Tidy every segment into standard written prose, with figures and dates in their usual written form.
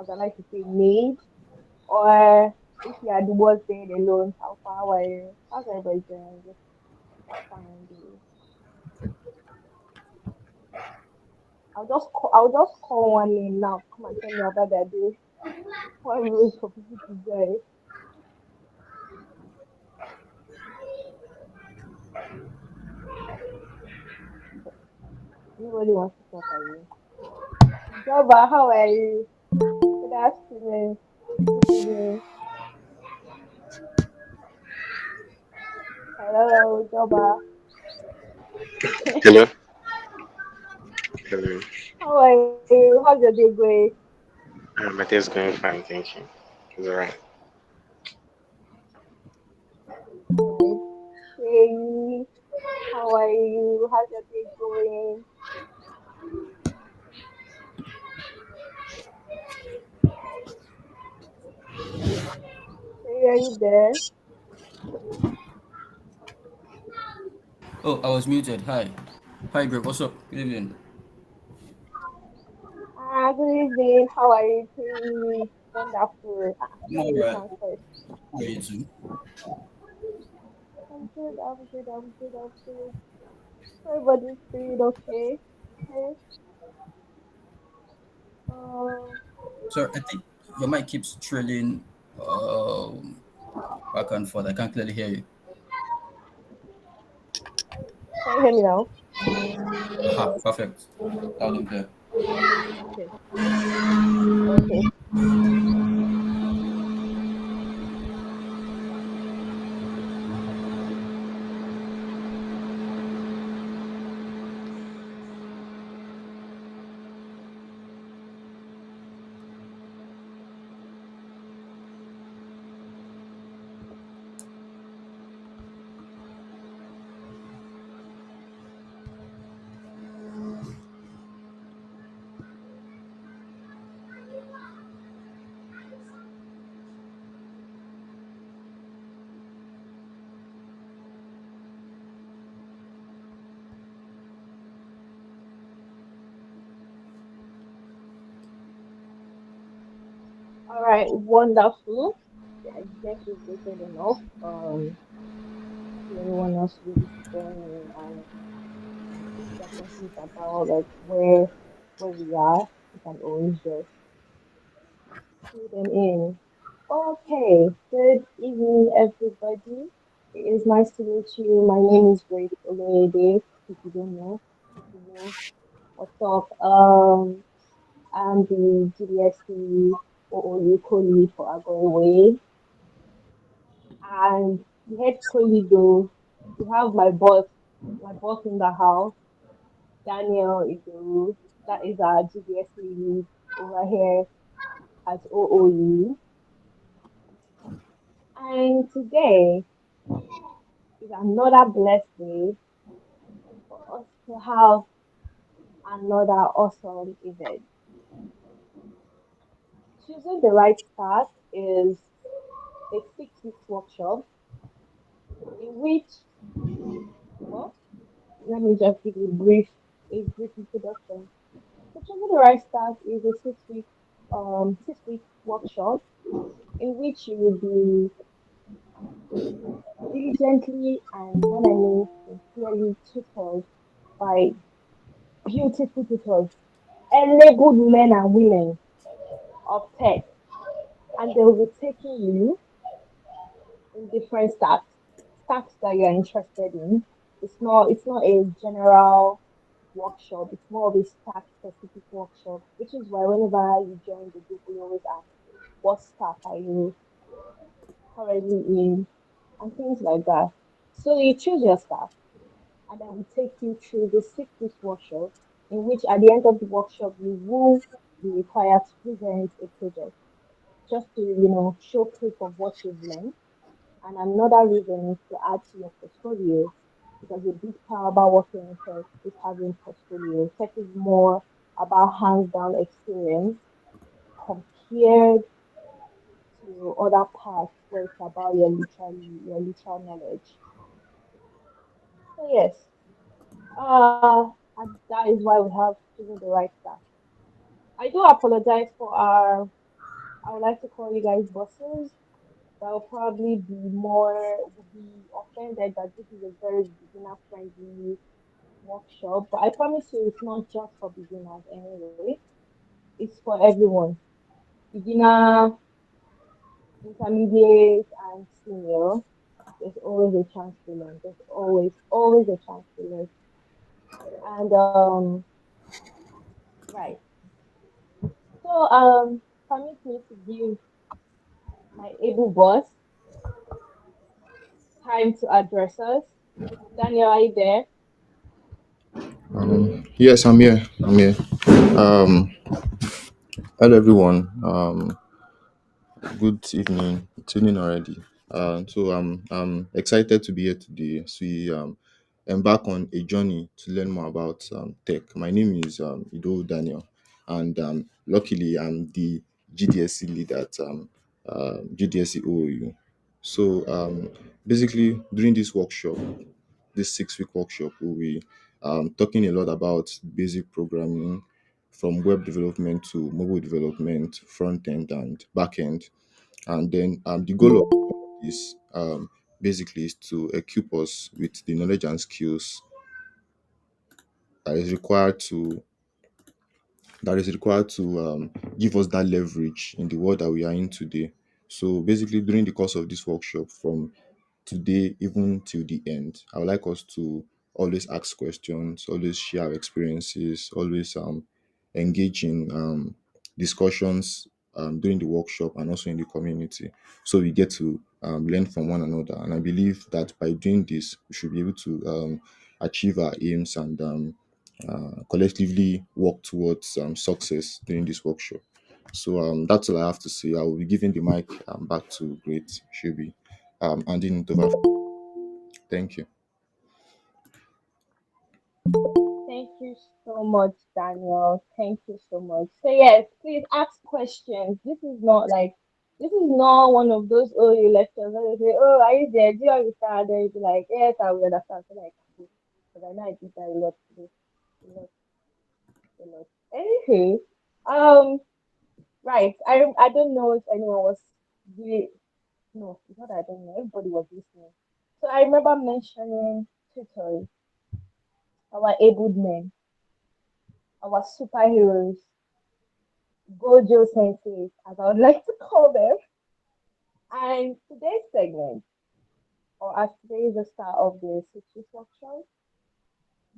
as I like to say, made, or if you are the one staying alone, how far are you? How's everybody doing? Just fine, dude. I'll just call one name now. Come and tell me about that day. Why we wait for people to join? Nobody wants to talk at you. Joba, how are you? Good afternoon. Good evening. Hello, Joba. Hello. Hello. How are you? How's your day going? My day is going fine, thank you. It's alright. Right. Shay, how are you? How's your day going? Shay, are you there? Oh, I was muted. Hi. Hi, Greg. What's up? Good evening. Good evening. How are you? Pretty wonderful. I'm Let me alright. sound first. How are you too? I'm good. I'm good. I'm good. I'm good. Everybody's doing okay. Okay. Um, Sorry, I think your mic keeps trilling back and forth. I can't clearly hear you. can you hear me now? Aha, perfect. Loud and clear. Okay. Okay. All right. Wonderful. Yeah, I guess we've waited enough. See anyone else ready to join in and discuss some things about like where we are. We can always just fill them in. Okay. Good evening, everybody. It is nice to meet you. My name is Grace Oloyede. If you don't know, if you know, what's up? I'm the GDSC OOU colleague for Agoiwe, and the head colleague though, we have my boss in the house, Daniel Idowu. That is our GDSC lead over here at OOU. And today is another blessed day for us to have another awesome event. Choosing the right start is a 6 weeks workshop in which, well, let me just give you a brief introduction. So choosing the right start is a 6 week workshop in which you will be diligently, and when I mean sincerely, tutored by beautiful tutors, enabled men and women of tech, and they will be taking you in different stacks that you're interested in. It's not a general workshop, it's more of a stack specific workshop, which is why whenever you join the group we always ask what stack are you currently in and things like that. So you choose your stack and then we take you through the 6 weeks workshop in which at the end of the workshop you will be required to present a project just to show proof of what you've learned. And another reason is to add to your portfolio because a big part about working in tech is having portfolio. Tech is more about hands-down experience compared to other parts where it's about your literal knowledge. So yes, and that is why we have chosen the right staff. I do apologize for our I would like to call you guys bosses. That will probably will be offended that this is a very beginner friendly workshop. But I promise you, it's not just for beginners anyway. It's for everyone. Beginner, intermediate, and senior. There's always a chance to learn. There's always a chance to learn. And right. So permit me to give my able boss time to address us. Daniel, are you there? Yes, I'm here. I'm here. Um, Hello, everyone. Good evening. It's evening already. So I'm excited to be here today as we embark on a journey to learn more about tech. My name is Ido Daniel, and luckily I'm the GDSC lead at GDSC OOU. So basically, during this workshop, this 6 week workshop, we'll be talking a lot about basic programming from web development to mobile development, front end and back end. And then the goal of this basically is to equip us with the knowledge and skills that is required to give us that leverage in the world that we are in today. So basically, during the course of this workshop, from today even till the end, I would like us to always ask questions, always share our experiences, always engage in discussions during the workshop and also in the community, so we get to learn from one another. And I believe that by doing this, we should be able to achieve our aims and collectively work towards success during this workshop. So that's all I have to say. I will be giving the mic back to Great Shubi, handing it over. Thank you. Thank you so much, Daniel. Thank you so much. So yes, please ask questions. This is not one of those OU lectures where they say, "Oh, are you there? Do you understand?" Then you be like, "Yes, I will understand." So I can do because I know I did that a lot today, a lot, a lot. Anywho, um, right. I don't know if anyone was really no, it's not that I don't know. Everybody was listening. So I remember mentioning tutors, our abled men, our superheroes, Gojo senseis, as I would like to call them. And today's segment, or as today is the start of the citrus workshop,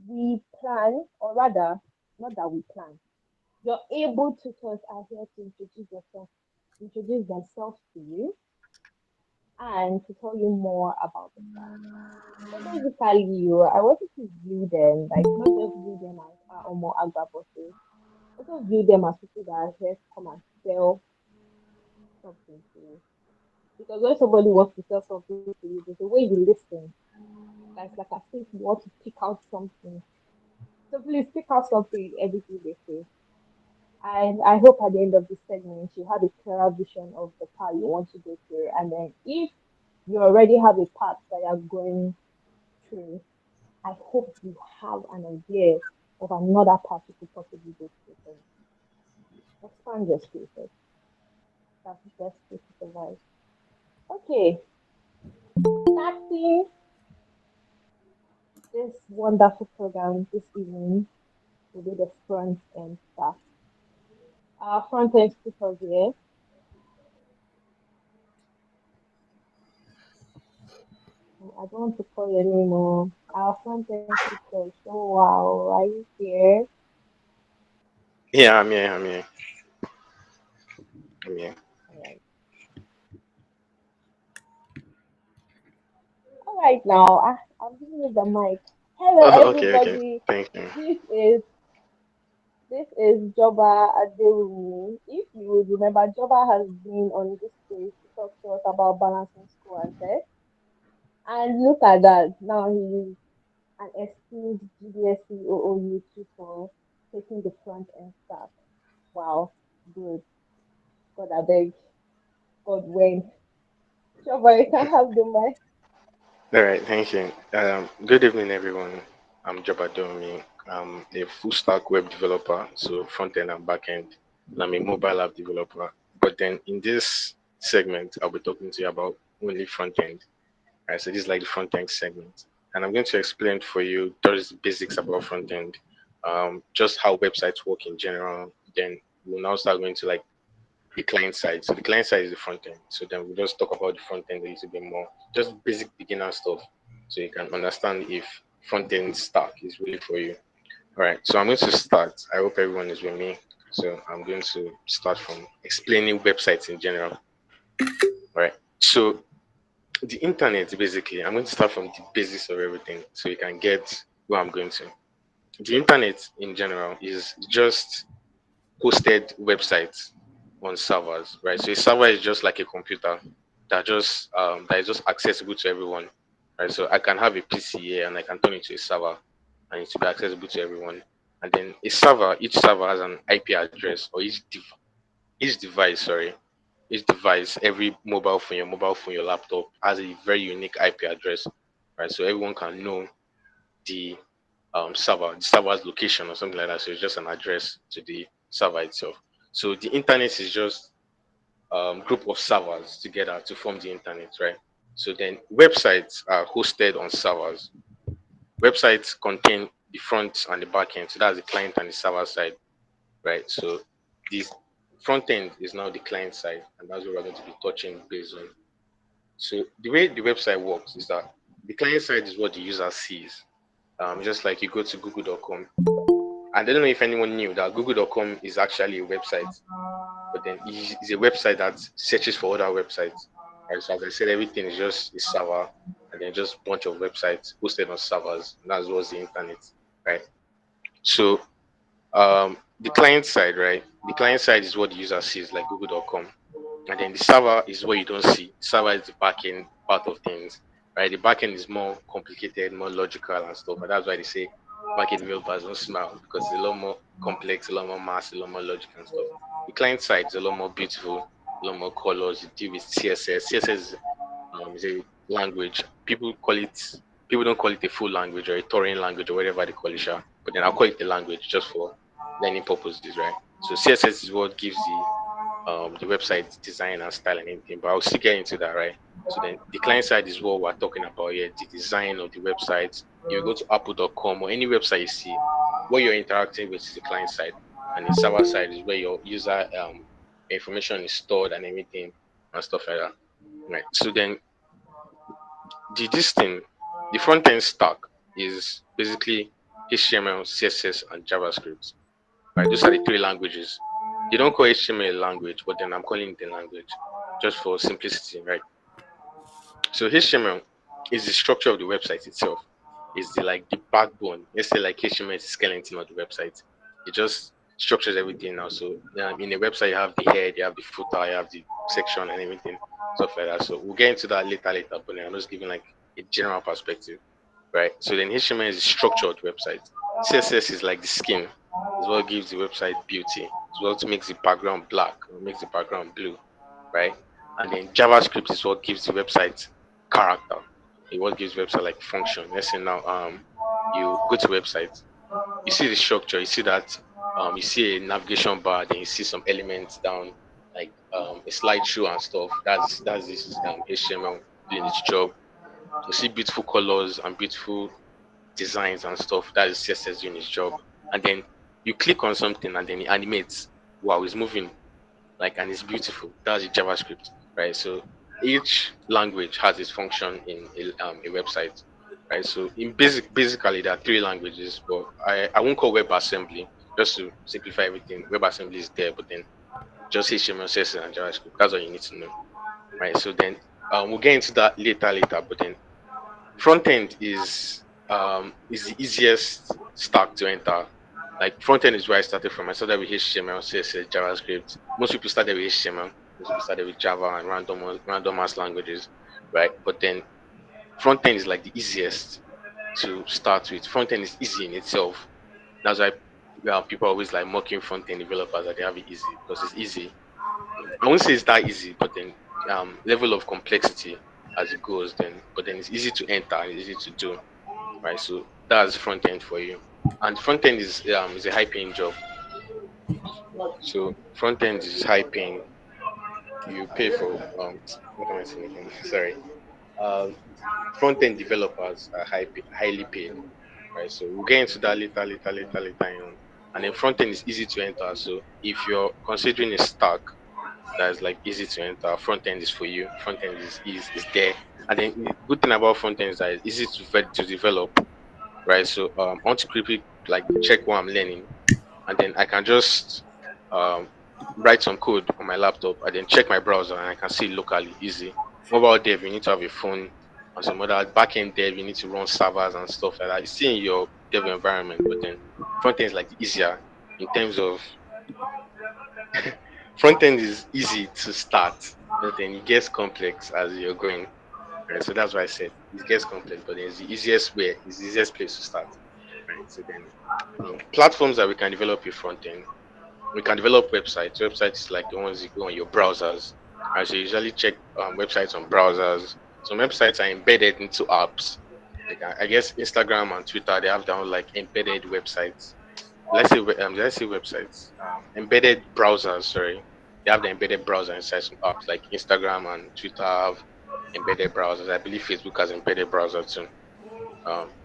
we plan, or rather, not that we plan, your able tutors are here to introduce themselves to you, and to tell you more about the class. So basically, I wanted to view them, like not just view them as more agba bosses, also view them as people that are here to come and sell something to you. Because when somebody wants to sell something to you, there's a way you listen. That's like as if you want to pick out something. So please pick out something in everything they say. And I hope at the end of this segment you have a clearer vision of the path you want to go through. And then if you already have a path that you're going through, I hope you have an idea of another path you could possibly go through. So expand your skill set. That's the best way to survive. Okay, starting this wonderful program this evening will be the front end stuff. Our front end speakers here. I don't want to call you anymore. Our front end speakers. Oh wow, are you here? Yeah, I'm here. I'm here. I'm here. Alright. Alright now, I'm giving you the mic. Hello Oh, okay, okay. everybody. Thank you. This is this is Joba Adewumi. If you would remember, Joba has been on this stage to talk to us about balancing school and tech. And look at that. Now he is an esteemed GDSC OOU tutor taking the front end stack. Wow, good. God, I beg. God, when. Sure, you can have the mic. All right, thank you. Good evening, everyone. I'm Jobadomi. I'm a full stack web developer, so front end and back end, and I'm a mobile app developer. But then in this segment, I'll be talking to you about only front end. Right, so this is like the front end segment, and I'm going to explain for you just the basics about front end, just how websites work in general. Then we'll now start going to like the client side. So the client side is the front end. So then we'll just talk about the front end a little bit more, just basic beginner stuff, so you can understand if front end stack is really for you. All right, so I'm going to start. I hope everyone is with me. So I'm going to start from explaining websites in general. All right, so the internet basically, I'm going to start from the basis of everything so you can get where I'm going to. The internet in general is just hosted websites on servers, right? So a server is just like a computer that is just accessible to everyone, right? So I can have a PC here and I can turn it to a server and it will be accessible to everyone. And then each server has an IP address, or each device, sorry, each device, every mobile phone, your laptop has a very unique IP address, right? So everyone can know the the server's location or something like that. So it's just an address to the server itself. So the internet is just group of servers together to form the internet, right? So then websites are hosted on servers. Websites contain the front and the back end. So that's the client and the server side, right? So this front end is now the client side, and that's what we're going to be touching based on. So the way the website works is that the client side is what the user sees. Just like you go to google.com. And I don't know if anyone knew that google.com is actually a website, but then it's a website that searches for other websites. Right? So as I said, everything is just a server and then just a bunch of websites hosted on servers. And that's what's the internet, right? So the client side, right? The client side is what the user sees, like google.com. And then the server is what you don't see. The server is the backend part of things, right? The backend is more complicated, more logical and stuff. And that's why they say backend developers don't smile, because it's a lot more complex, a lot more mass, a lot more logic and stuff. The client side is a lot more beautiful, a lot more colors. You deal with CSS. CSS is a language. People don't call it a full language or a Turing language or whatever they call it, sha. But then I'll call it a language just for learning purposes, right? So CSS is what gives the website design and style and anything, but I'll still get into that, right? So then the client side is what we're talking about here, the design of the website. If you go to apple.com or any website you see, what you're interacting with is the client side, and the server side is where your user information is stored and everything and stuff like that. Right. So then this thing, the front end stack is basically HTML, CSS, and JavaScript. Right, those are the three languages. They don't call HTML a language, but then I'm calling it a language just for simplicity, right? So HTML is the structure of the website itself. Is the like the backbone. Let's say like HTML is the skeleton of the website. It just structures everything now. So in a website you have the head, you have the footer, you have the section and everything, stuff like that. So we'll get into that later, but then I'm just giving like a general perspective, right? So then HTML is a structured website. CSS is like the skin, is what gives the website beauty. It's what makes the background black or makes the background blue, right? And then JavaScript is what gives the website character. It what gives website like function. Let's say now you go to website, you see the structure, you see that you see a navigation bar, then you see some elements down like a slideshow and stuff. That's this HTML doing its job. You see beautiful colors and beautiful designs and stuff. That is CSS doing its job. And then you click on something and then it animates while it's moving, like, and it's beautiful. That's the JavaScript, right? So each language has its function in a website, right? So basically there are three languages, but I won't call WebAssembly just to simplify everything. WebAssembly is there, but then just HTML, CSS, and JavaScript. That's all you need to know, right? So then we'll get into that later. But then front end is the easiest stack to enter. Like front end is where I started from. I started with HTML, CSS, JavaScript. Most people started with HTML. Most people started with Java and random ass languages, right? But then front end is like the easiest to start with. Front end is easy in itself. That's why people always like mocking front end developers that they have it easy because it's easy. I won't say it's that easy, but then level of complexity as it goes, then but then it's easy to enter and it's easy to do, right? So that's front end for you, and front end is a high paying job. So front end is high paying. you pay for what am I saying again? Sorry. Um, Front end developers are highly paid, right? So we'll get into that later on. And then front end is easy to enter. So if you're considering a stack that is like easy to enter, front end is for you. Front end is there. And then the good thing about front end is that it's easy to develop, right? So I want to quickly like check what I'm learning, and then I can just um, write some code on my laptop and then check my browser and I can see it locally easy. Mobile dev, you need to have a phone, and some other backend dev, you need to run servers and stuff like that. It's still in your dev environment, but then front end is like easier in terms of front end is easy to start, but then it gets complex as you're going. Right, so that's why I said it gets complex, but then it's the easiest way, it's the easiest place to start. Right, so then platforms that we can develop a front end, we can develop websites. Websites like the ones you go on your browsers. I should usually check websites on browsers. Some websites are embedded into apps. Like I guess Instagram and Twitter, they have their own like embedded websites. Let's say websites. Embedded browsers. Sorry, they have the embedded browser inside some apps. Like Instagram and Twitter have embedded browsers. I believe Facebook has embedded browser too.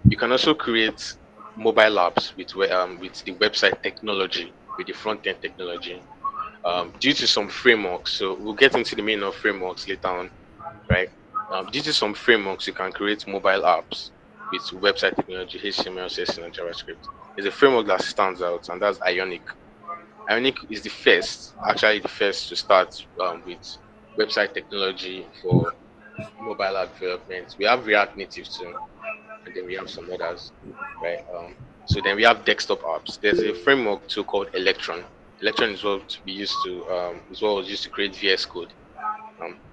You can also create mobile apps with the website technology, with the front end technology, due to some frameworks. So we'll get into the meaning of frameworks later on, right? Due to some frameworks, you can create mobile apps with website technology, HTML, CSS, and JavaScript. There's a framework that stands out, and that's Ionic. Ionic is actually the first to start with website technology for mobile app development. We have React Native too, and then we have some others, right? So then we have desktop apps. There's a framework too called Electron. Electron is what we used to is what was used to create VS Code.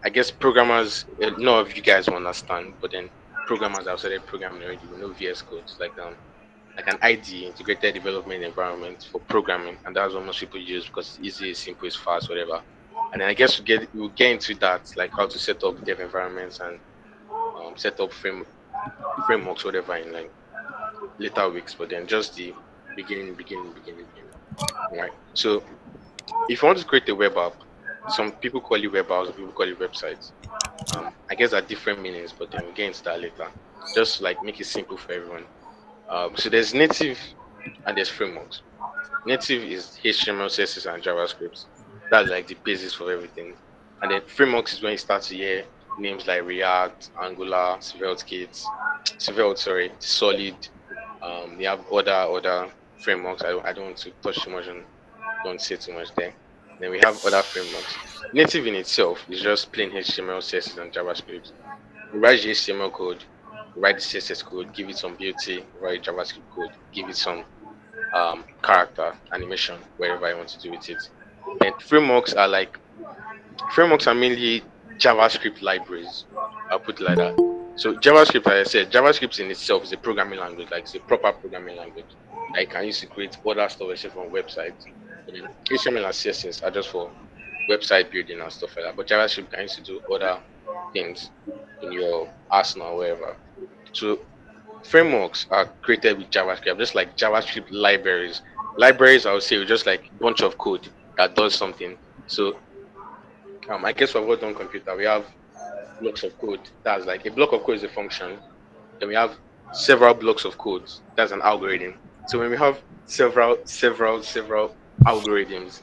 I guess programmers, none of you guys will understand, but then programmers have started programming already. We know VS Code. It's like an IDE, integrated development environment for programming, and that's what most people use because it's easy, it's simple, it's fast, whatever. And then I guess we'll get into that, like how to set up dev environments and set up frameworks, whatever, in like later weeks, but then just the beginning. Right. So if you want to create a web app, some people call it web apps, some people call it websites. I guess there are different meanings, but then we'll get into that later. Just like make it simple for everyone. So there's native and there's frameworks. Native is HTML, CSS, and JavaScript. That's like the basis for everything. And then frameworks is when you start to hear names like React, Angular, Svelte, sorry, Solid. We have other frameworks. I don't want to touch too much on, don't say too much there. Then we have other frameworks. Native in itself is just plain HTML, CSS, and JavaScript. You write the HTML code, you write the CSS code, give it some beauty, write JavaScript code, give it some character, animation, wherever I want to do with it. Then frameworks are mainly JavaScript libraries. I'll put it like that. So JavaScript, like I said, JavaScript in itself is a programming language, like it's a proper programming language that you can use to create other stuff except from websites. And then HTML and CSS are just for website building and stuff like that. But JavaScript can use to do other things in your arsenal or wherever. So frameworks are created with JavaScript, just like JavaScript libraries. Libraries, I would say, are just like a bunch of code that does something. So I guess for worked on computer, we have blocks of code. That's like a block of code is a function. Then we have several blocks of code. That's an algorithm. So when we have several algorithms,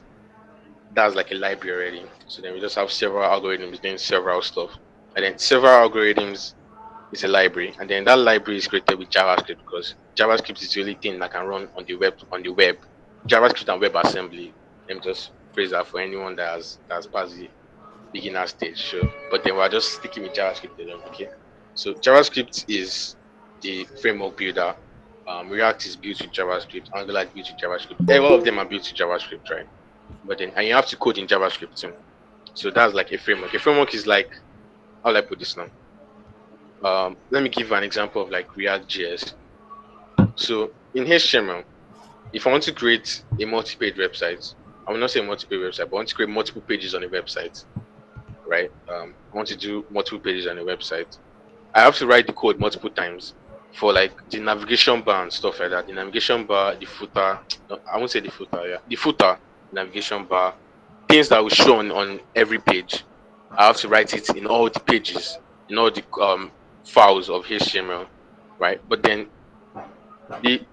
that's like a library already. So then we just have several algorithms doing several stuff. And then several algorithms is a library. And then that library is created with JavaScript because JavaScript is the only thing that can run on the web. JavaScript and WebAssembly. Let me just phrase that for anyone that's passed the beginner stage. So, but then we're just sticking with JavaScript alone, okay? So JavaScript is the framework builder. React is built with JavaScript. Angular is built with JavaScript. All of them are built with JavaScript, right? But then and you have to code in JavaScript too. So that's like a framework. A framework is like how will I put this now? Let me give you an example of like React JS. So in HTML, if I want to create a multi-page website, I will not say multi-page website, but I want to create multiple pages on a website, right? I want to do multiple pages on a website. I have to write the code multiple times for like the navigation bar and stuff like that. The navigation bar, the footer, no, I won't say the footer, yeah. The footer, navigation bar, things that will show on every page. I have to write it in all the pages, in all the files of HTML, right? But then the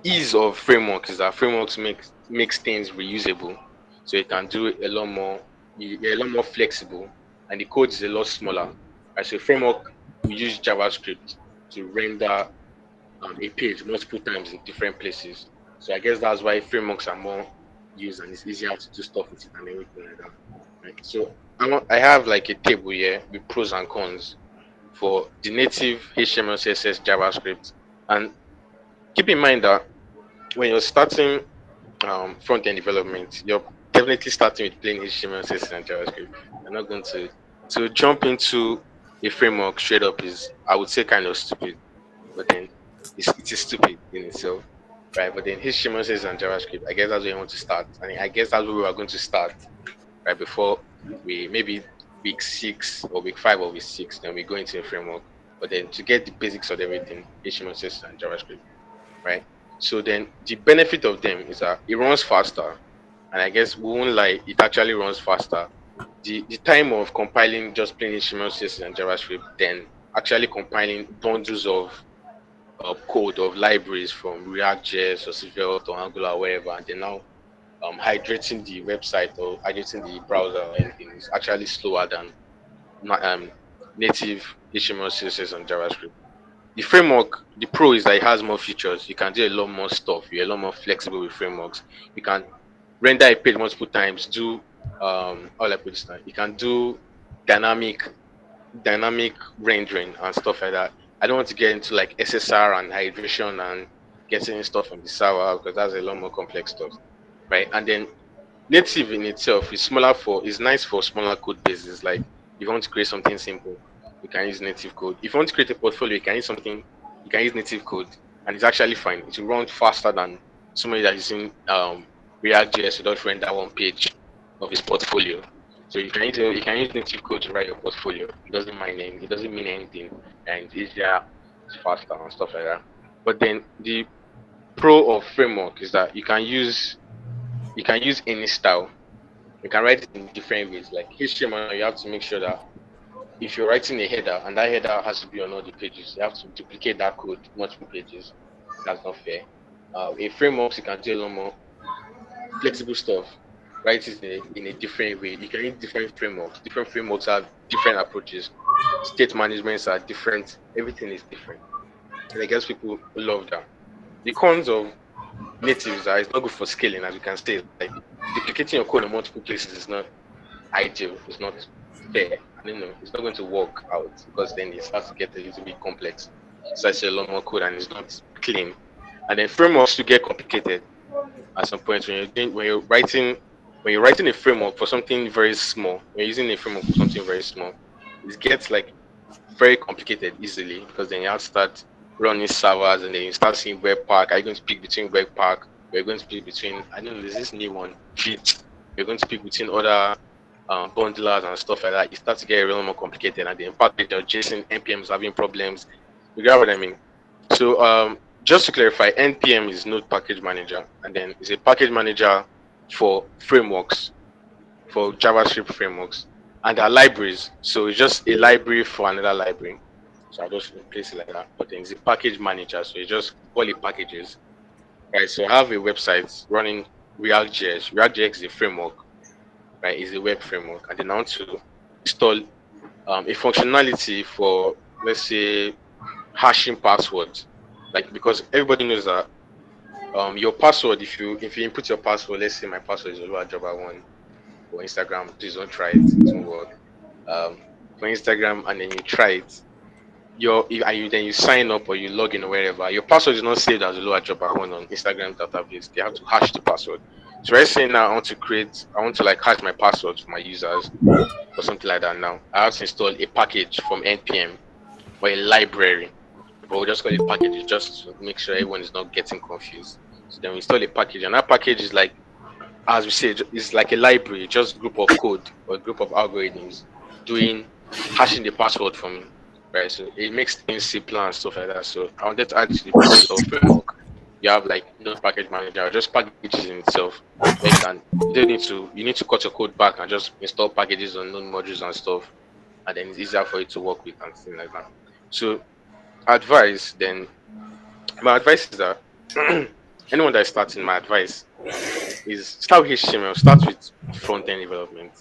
ease of frameworks is that frameworks makes things reusable, so you can do a lot more. You're a lot more flexible, and the code is a lot smaller. As a framework, we use JavaScript to render a page multiple times in different places. So I guess that's why frameworks are more used and it's easier to do stuff with it and everything like that. Right. So I have like a table here with pros and cons for the native HTML, CSS, JavaScript, and keep in mind that when you're starting front end development, you're definitely starting with plain HTML, CSS, and JavaScript. You're not going to jump into a framework straight up is, I would say, kind of stupid. But then it is stupid in itself, right? But then HTML, CSS, and JavaScript, I guess that's where you want to start. I guess that's where we are going to start, right? Before we maybe week 6 or week 5 or week 6, then we go into a framework. But then to get the basics of everything, HTML, CSS, and JavaScript, right? So then the benefit of them is that it runs faster, and I guess we won't lie, it actually runs faster. The time of compiling just plain HTML, CSS, and JavaScript, then actually compiling bundles of code of libraries from React.js or Svelte or Angular or wherever, and then now hydrating the website or hydrating the browser or anything is actually slower than um, native HTML, CSS, and JavaScript. The framework, the pro is that it has more features. You can do a lot more stuff. You're a lot more flexible with frameworks. You can render a page multiple times. Do how will I put this now? You can do dynamic dynamic rendering and stuff like that. I don't want to get into like SSR and hydration and getting stuff from the server because that's a lot more complex stuff, right? And then native in itself is smaller for is nice for smaller code bases. Like if you want to create something simple, you can use native code. If you want to create a portfolio, you can use something, you can use native code, and it's actually fine. It will run faster than somebody that is using React.js to just render one page of his portfolio. So you can use native code to write your portfolio. It doesn't mean anything, and it's easier, it's faster and stuff like that. But then the pro of framework is that you can use any style. You can write it in different ways. Like HTML, you have to make sure that if you're writing a header and that header has to be on all the pages, you have to duplicate that code multiple pages. That's not fair. In frameworks, you can do a lot more flexible stuff. Write it in a different way. You can use different frameworks. Different frameworks have different approaches. State managements are different. Everything is different. And I guess people love that. The cons of natives are it's not good for scaling, as you can say. Like duplicating your code in multiple places is not ideal. It's not fair. I don't know. It's not going to work out because then it starts to get a little bit complex. So I say a lot more code and it's not clean. And then frameworks to get complicated at some point when you're writing a framework for something very small, when you're using a framework for something very small, it gets like very complicated easily because then you have to start running servers and then you start seeing Webpack. Are you going to pick between Webpack? You're going to pick between I don't know, there's this new one, Git. You're going to pick between other bundlers and stuff like that. You start to get a little more complicated and then package or JSON NPM is having problems. You get what I mean? So just to clarify, NPM is Node Package Manager and then it's a package manager for frameworks for JavaScript frameworks, and there are libraries. So it's just a library for another library. So I just replace it like that. But then it's a package manager, so you just call it packages. Right. So I have a website running React.js. React.js is a framework, right? It's a web framework, and then I want to install a functionality for let's say hashing passwords. Like because everybody knows that your password, if you input your password, let's say my password is Oluwajoba1 for Instagram, please don't try it. It won't work. For Instagram, and then you try it, and you then you sign up or you log in or wherever. Your password is not saved as a lower job one on Instagram database. They have to hash the password. So let's say now I want to like hash my password for my users or something like that. Now I have to install a package from npm or a library, but we'll just call it packages just to make sure everyone is not getting confused. So then we install a package, and that package is like as we said, it's like a library, just group of code or a group of algorithms doing hashing the password for me. Right. So it makes things simpler and stuff like that. So I wanted to add to the pros of framework. you have like node package manager, or just packages in itself, where you need to cut your code back and just install packages on node modules and stuff, and then it's easier for you to work with and things like that. So advice then, my advice is that anyone that is starting, my advice is start with HTML, start with front end development.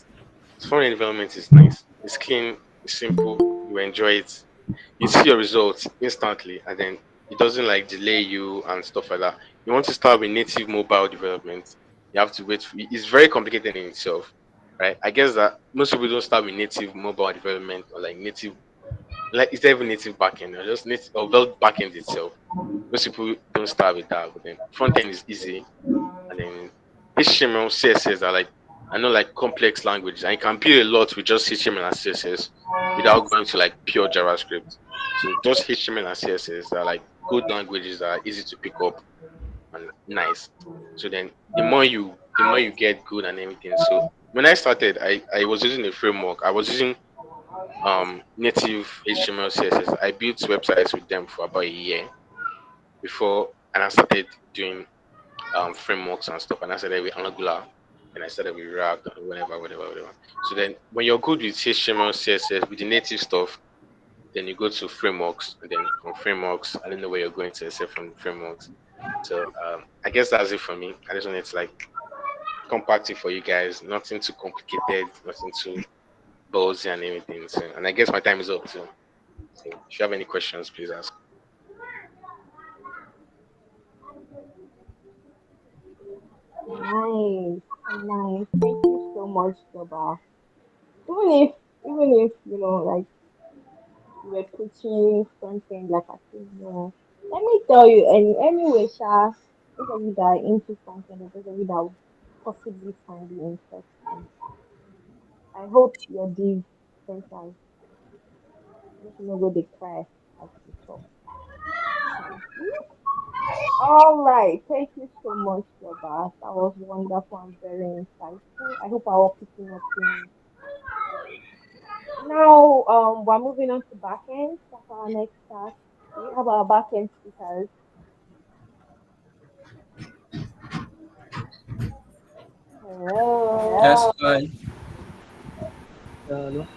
Front end development is nice. It's clean, it's simple, you enjoy it. You see your results instantly, and then it doesn't like delay you and stuff like that. You want to start with native mobile development, you have to wait for it's very complicated in itself. Right. I guess that most people don't start with native mobile development or like native, like it's not even native backend or just native or build backend itself. Most people don't start with that, but then front end is easy, and then HTML, CSS are like, I know, like complex languages, and you can build a lot with just HTML and CSS without going to like pure JavaScript. So just HTML and CSS are like good languages that are easy to pick up and nice. So then the more you get good and everything. So when I started, I was using a framework. I was using native HTML CSS. I built websites with them for about a year before, and I started doing frameworks and stuff. And I started with Angular, and I started with React, and whatever. So then, when you're good with HTML, CSS, with the native stuff, then you go to frameworks, and then from frameworks, I don't know where you're going to, except from frameworks. So I guess that's it for me. I just wanted to like compact it for you guys. Nothing too complicated, nothing too ballsy and everything. So, and I guess my time is up too. So if you have any questions, please ask. Nice, nice. Thank you so much, Doba. Even if, like you were preaching something like I said, no. Let me tell you, anyway, Sha, those of you that are into something, or those of you that would possibly find it interesting, I hope your div centers make you no go they cry as you talk. All right, thank you so much, Doba. That was wonderful and very insightful. I hope our picking up things. Now, we're moving on to backend. That's our next task. Do we have our backend speakers? Hello. Yes, hi. Hello.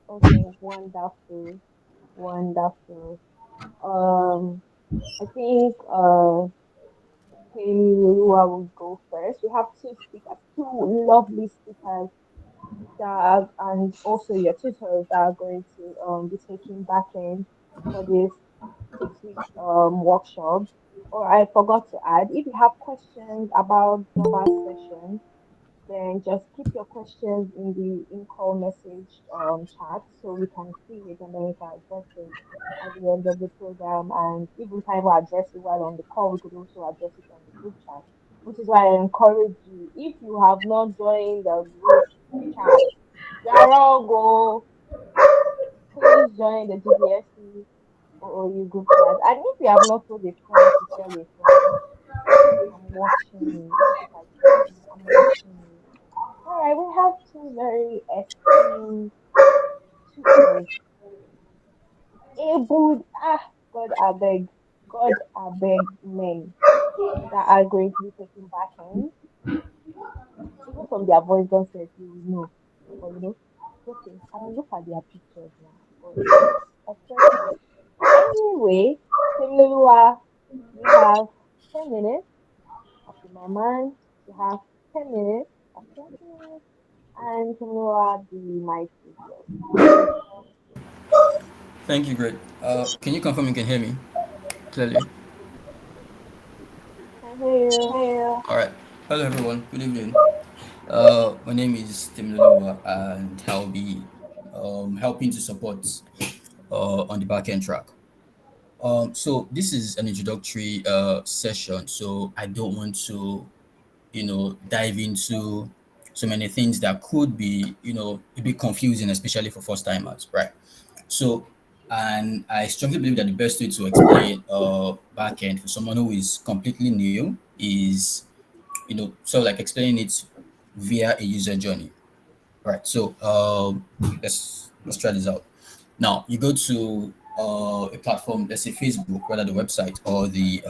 Okay, wonderful, wonderful. Um, I think Kayla will go first. We have two speakers, two lovely speakers that are, and also your tutors that are going to be taking backend for this 6 weeks workshop. Or I forgot to add, if you have questions about Doba's session, then just keep your questions in the in-call message chat so we can see it and then we can address it at the end of the program. And if we can't even address it while on the call, we could also address it on the group chat. Which is why I encourage you, if you have not joined the group chat, you are all go. Please join the GPSC or you group chat. And if you have not told a friend to tell a friend, I'm watching you. Look at it like this. I'm watching you. All right, we have two very esteemed tutors. Able, God, I beg men that are going to be taking back end. Even from their voice, don't say you will know. But it's okay. I mean, look at their pictures now. But expression. Anyway, Temilua, you have 10 minutes. Okay, my man, you have 10 minutes. Or 20 minutes. And Temilua, the mic is yours. Thank you, great. Can you confirm you can hear me clearly? Can hear you. All right. Hello, everyone. Good evening. My name is Tim Luluwa, and I'll be helping to support on the backend track. So this is an introductory session, so I don't want to, dive into so many things that could be, a bit confusing, especially for first timers, right? So, and I strongly believe that the best way to explain backend for someone who is completely new is, sort of like explaining it via a user journey, right? So, let's try this out. Now, you go to a platform, let's say Facebook, whether the website or the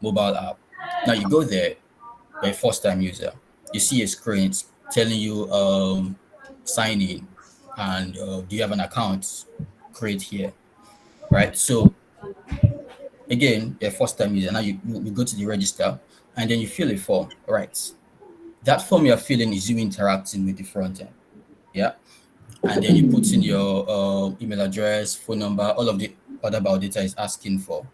mobile app. Now you go there, you're a first time user. You see a screen it's telling you sign in and do you have an account? Create here, right? So again, you're a first time user. Now you go to the register and then you fill a form, right? That form you're filling is you interacting with the front end. Yeah. And then you put in your email address, phone number, all of the other biodata is asking for,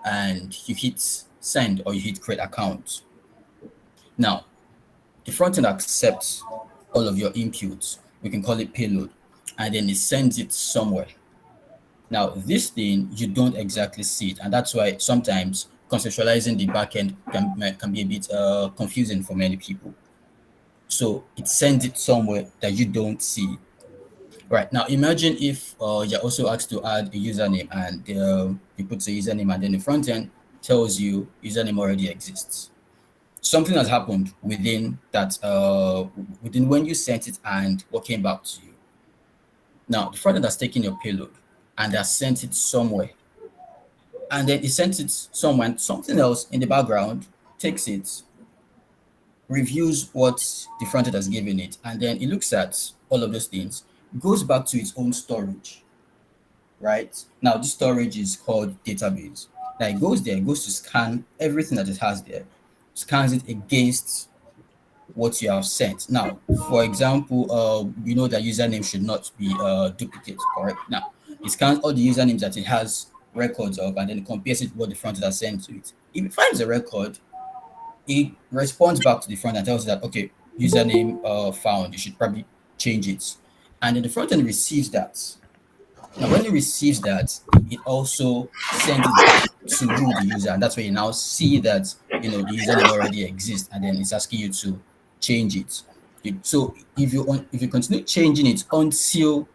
and you hit send or you hit create account. Now, the front end accepts all of your inputs. We can call it payload, and then it sends it somewhere. Now, this thing you don't exactly see it, and that's why sometimes conceptualizing the backend can be a bit confusing for many people. So it sends it somewhere that you don't see. Right now, imagine if you're also asked to add a username and you put the username and then the front end tells you username already exists. Something has happened within when you sent it and what came back to you. Now, the front end has taken your payload and has sent it somewhere. And then it sent it somewhere, and something else in the background takes it, reviews what the front end has given it, and then it looks at all of those things, goes back to its own storage, right? Now, this storage is called database. Now, it goes there, it goes to scan everything that it has there, scans it against what you have sent. Now, for example, you know that username should not be duplicate, correct? Now, it scans all the usernames that it has records of and then it compares it with what the front end has sent to it. If it finds a record, it responds back to the front and tells you that, okay, username found, you should probably change it. And then the front end receives that. Now, when it receives that, it also sends it back to you, the user, and that's where you now see that the username already exists, and then it's asking you to change it. So if you continue changing it until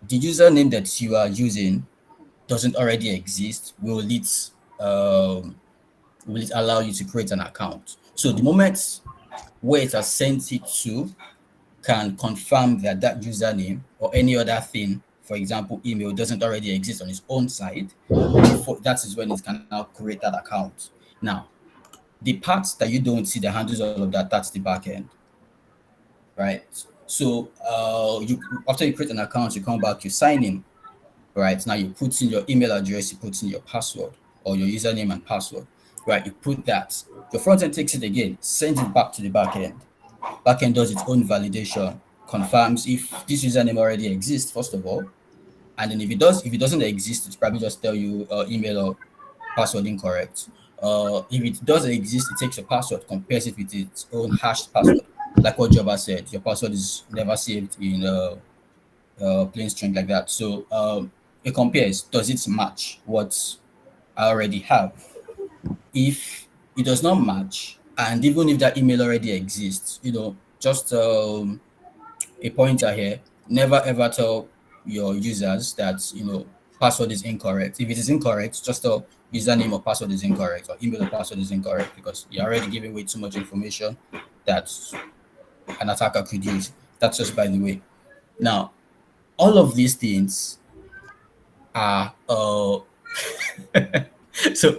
the username that you are using doesn't already exist, um, will it allow you to create an account? So the moment where it has sent it to can confirm that that username or any other thing, for example, email, doesn't already exist on its own side. Before that is when it can now create that account. Now, the parts that you don't see that handles all of that, that's the back end, right? So you after you create an account, you come back, you sign in, right? Now you put in your email address, you put in your password or your username and password, right? You put that. Your front end takes it again, sends it back to the back end. Backend does its own validation, confirms if this username already exists, first of all. And then if it doesn't exist, it's probably just tell you email or password incorrect. If it does exist, it takes your password, compares it with its own hashed password. Like what Jobber said, your password is never saved in plain string like that. So it compares, does it match what I already have? If it does not match, and even if that email already exists, just a pointer here, never ever tell your users that password is incorrect. If it is incorrect, just tell username or password is incorrect or email or password is incorrect, because you're already giving away too much information that an attacker could use. That's just by the way. Now, all of these things are so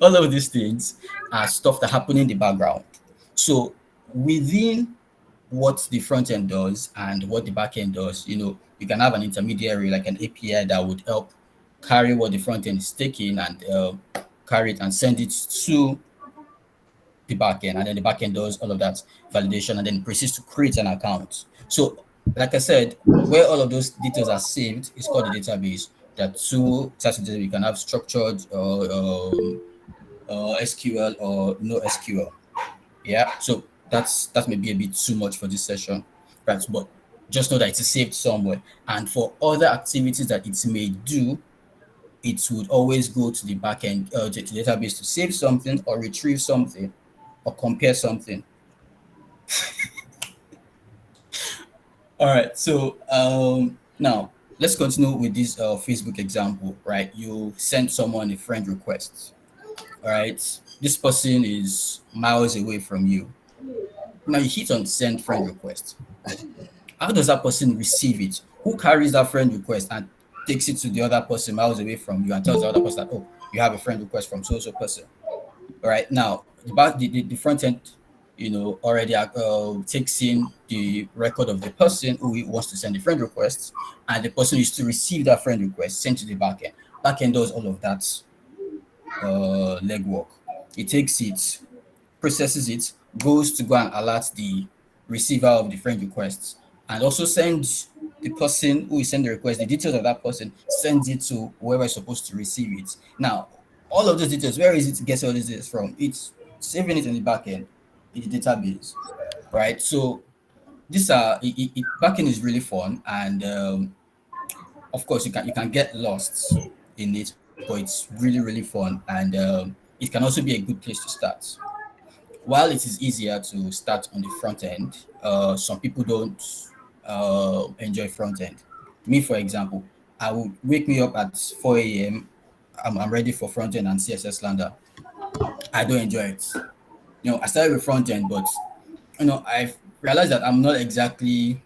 all of these things are stuff that happen in the background. So within what the front end does and what the back end does, you can have an intermediary like an API that would help carry what the front end is taking and carry it and send it to the back end, and then the back end does all of that validation and then proceeds to create an account. So, like I said, where all of those details are saved is called the database. There are two types of data. You can have structured or SQL or no SQL. Yeah, so that may be a bit too much for this session, right? But just know that it's saved somewhere, and for other activities that it may do, it would always go to the backend to the database to save something or retrieve something or compare something. All right, so now let's continue with this Facebook example, right? You send someone a friend request. All right, this person is miles away from you. Now you hit on send friend request. How does that person receive it? Who carries that friend request? And takes it to the other person miles away from you and tells the other person that, oh, you have a friend request from so so person. All right, now the front end, already takes in the record of the person who wants to send the friend request, and the person is to receive that friend request sent to the backend. Backend does all of that legwork. It takes it, processes it, goes to go and alert the receiver of the friend requests, and also sends the person who is sending the request, the details of that person, sends it to whoever is supposed to receive it. Now, all of those details, where is it to get all these details from? It's saving it in the backend, in the database, right? So backend is really fun, and of course you can get lost in it, but it's really fun, and it can also be a good place to start. While it is easier to start on the front end, some people don't enjoy front end. Me, for example, I would wake me up at 4 a.m. I'm ready for front end and CSS Lander. I don't enjoy it. I started with front end, but I've realized that I'm not exactly,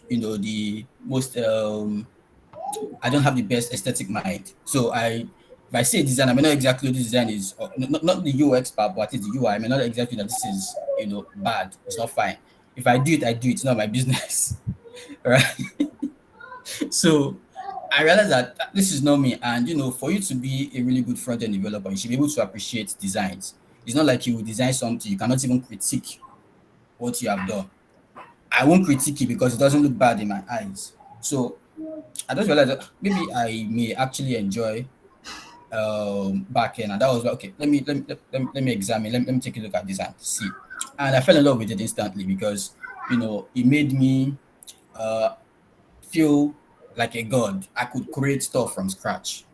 the most I don't have the best aesthetic mind. So if I see a design, I may not exactly know the design is not the UX part, but at least the UI. I may not exactly that this is bad. It's not fine. If I do it, I do it. It's not my business, right? So I realized that this is not me. And for you to be a really good front end developer, you should be able to appreciate designs. It's not like you will design something you cannot even critique what you have done. I won't critique it because it doesn't look bad in my eyes. So I just realized that maybe I may actually enjoy back end, and that was like, okay, let me examine, let me take a look at this and see. And I fell in love with it instantly because it made me uh feel like a god. I could create stuff from scratch.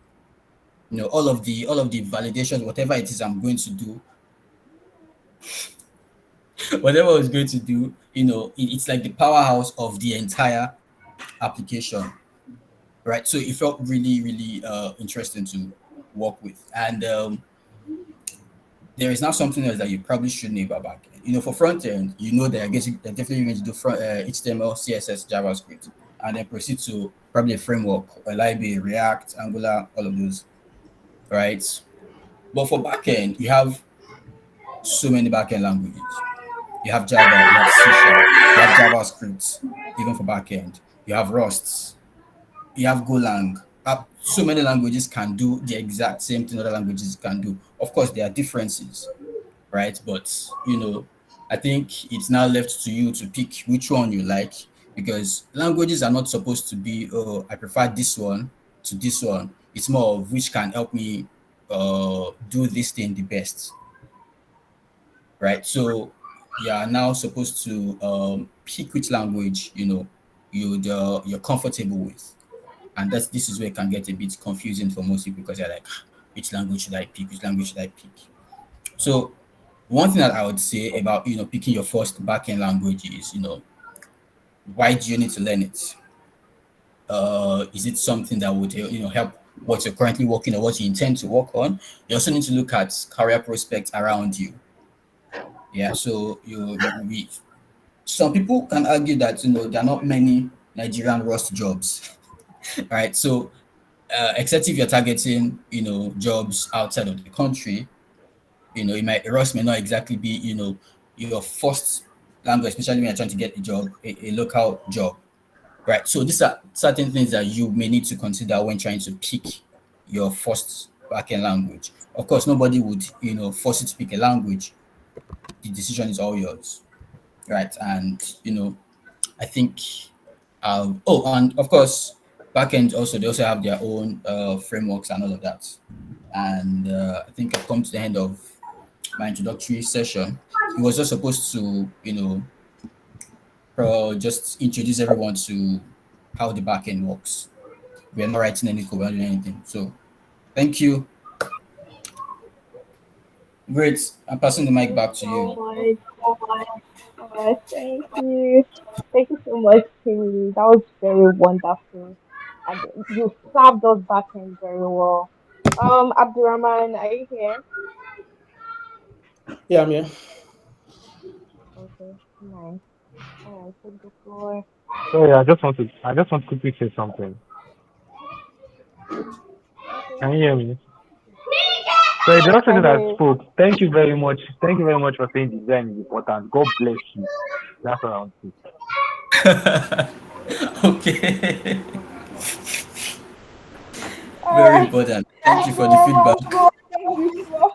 All of the validations, whatever it is I'm going to do, whatever I was going to do, it's like the powerhouse of the entire application, right? So it felt really really interesting to work with. And there is now something else that you probably should know about backend. For front end, they're definitely going to do HTML, CSS, JavaScript, and then proceed to probably a framework, a library, React, Angular, all of those, right? But for backend, you have so many backend languages. You have Java, you have C Sharp, you have JavaScript, even for backend. You have Rust, you have Golang. So many languages can do the exact same thing other languages can do. Of course, there are differences, right? But I think it's now left to you to pick which one you like, because languages are not supposed to be, oh, I prefer this one to this one. It's more of which can help me do this thing the best, right? So you are now supposed to pick which language you're comfortable with, and this is where it can get a bit confusing for most people because they're like, "Ah, which language should I pick? Which language should I pick?" So one thing that I would say about picking your first backend language is why do you need to learn it? Is it something that would help what you're currently working or what you intend to work on? You also need to look at career prospects around you. Yeah, so some people can argue that there are not many Nigerian Rust jobs, right? So except if you're targeting jobs outside of the country, Rust may not exactly be your first language, especially when you're trying to get a job, a local job, right? So these are certain things that you may need to consider when trying to pick your first backend language. Of course, nobody would force you to pick a language. The decision is all yours, right? And I think oh, and of course, backend also, they also have their own frameworks and all of that. And I think I've come to the end of my introductory session. It was just supposed to, just introduce everyone to how the backend works. We are not writing any code, we're not doing anything. So thank you. Great. I'm passing the mic back to So you. much. Thank you. Thank you so much, Timmy. That was very wonderful. And you served us back in very well. Abdurrahman, are you here? Yeah, I'm here. Okay, nice. All right, take the floor. Sorry, I just want to quickly say something. Okay. Can you hear me? So the Yes, other I person hear that you. spoke, thank you very much. Thank you very much for saying design is important. God bless you. That's what I want to say. Okay. All Very right. important. Thank you Let's for the go. feedback. Let's go. Thank you so.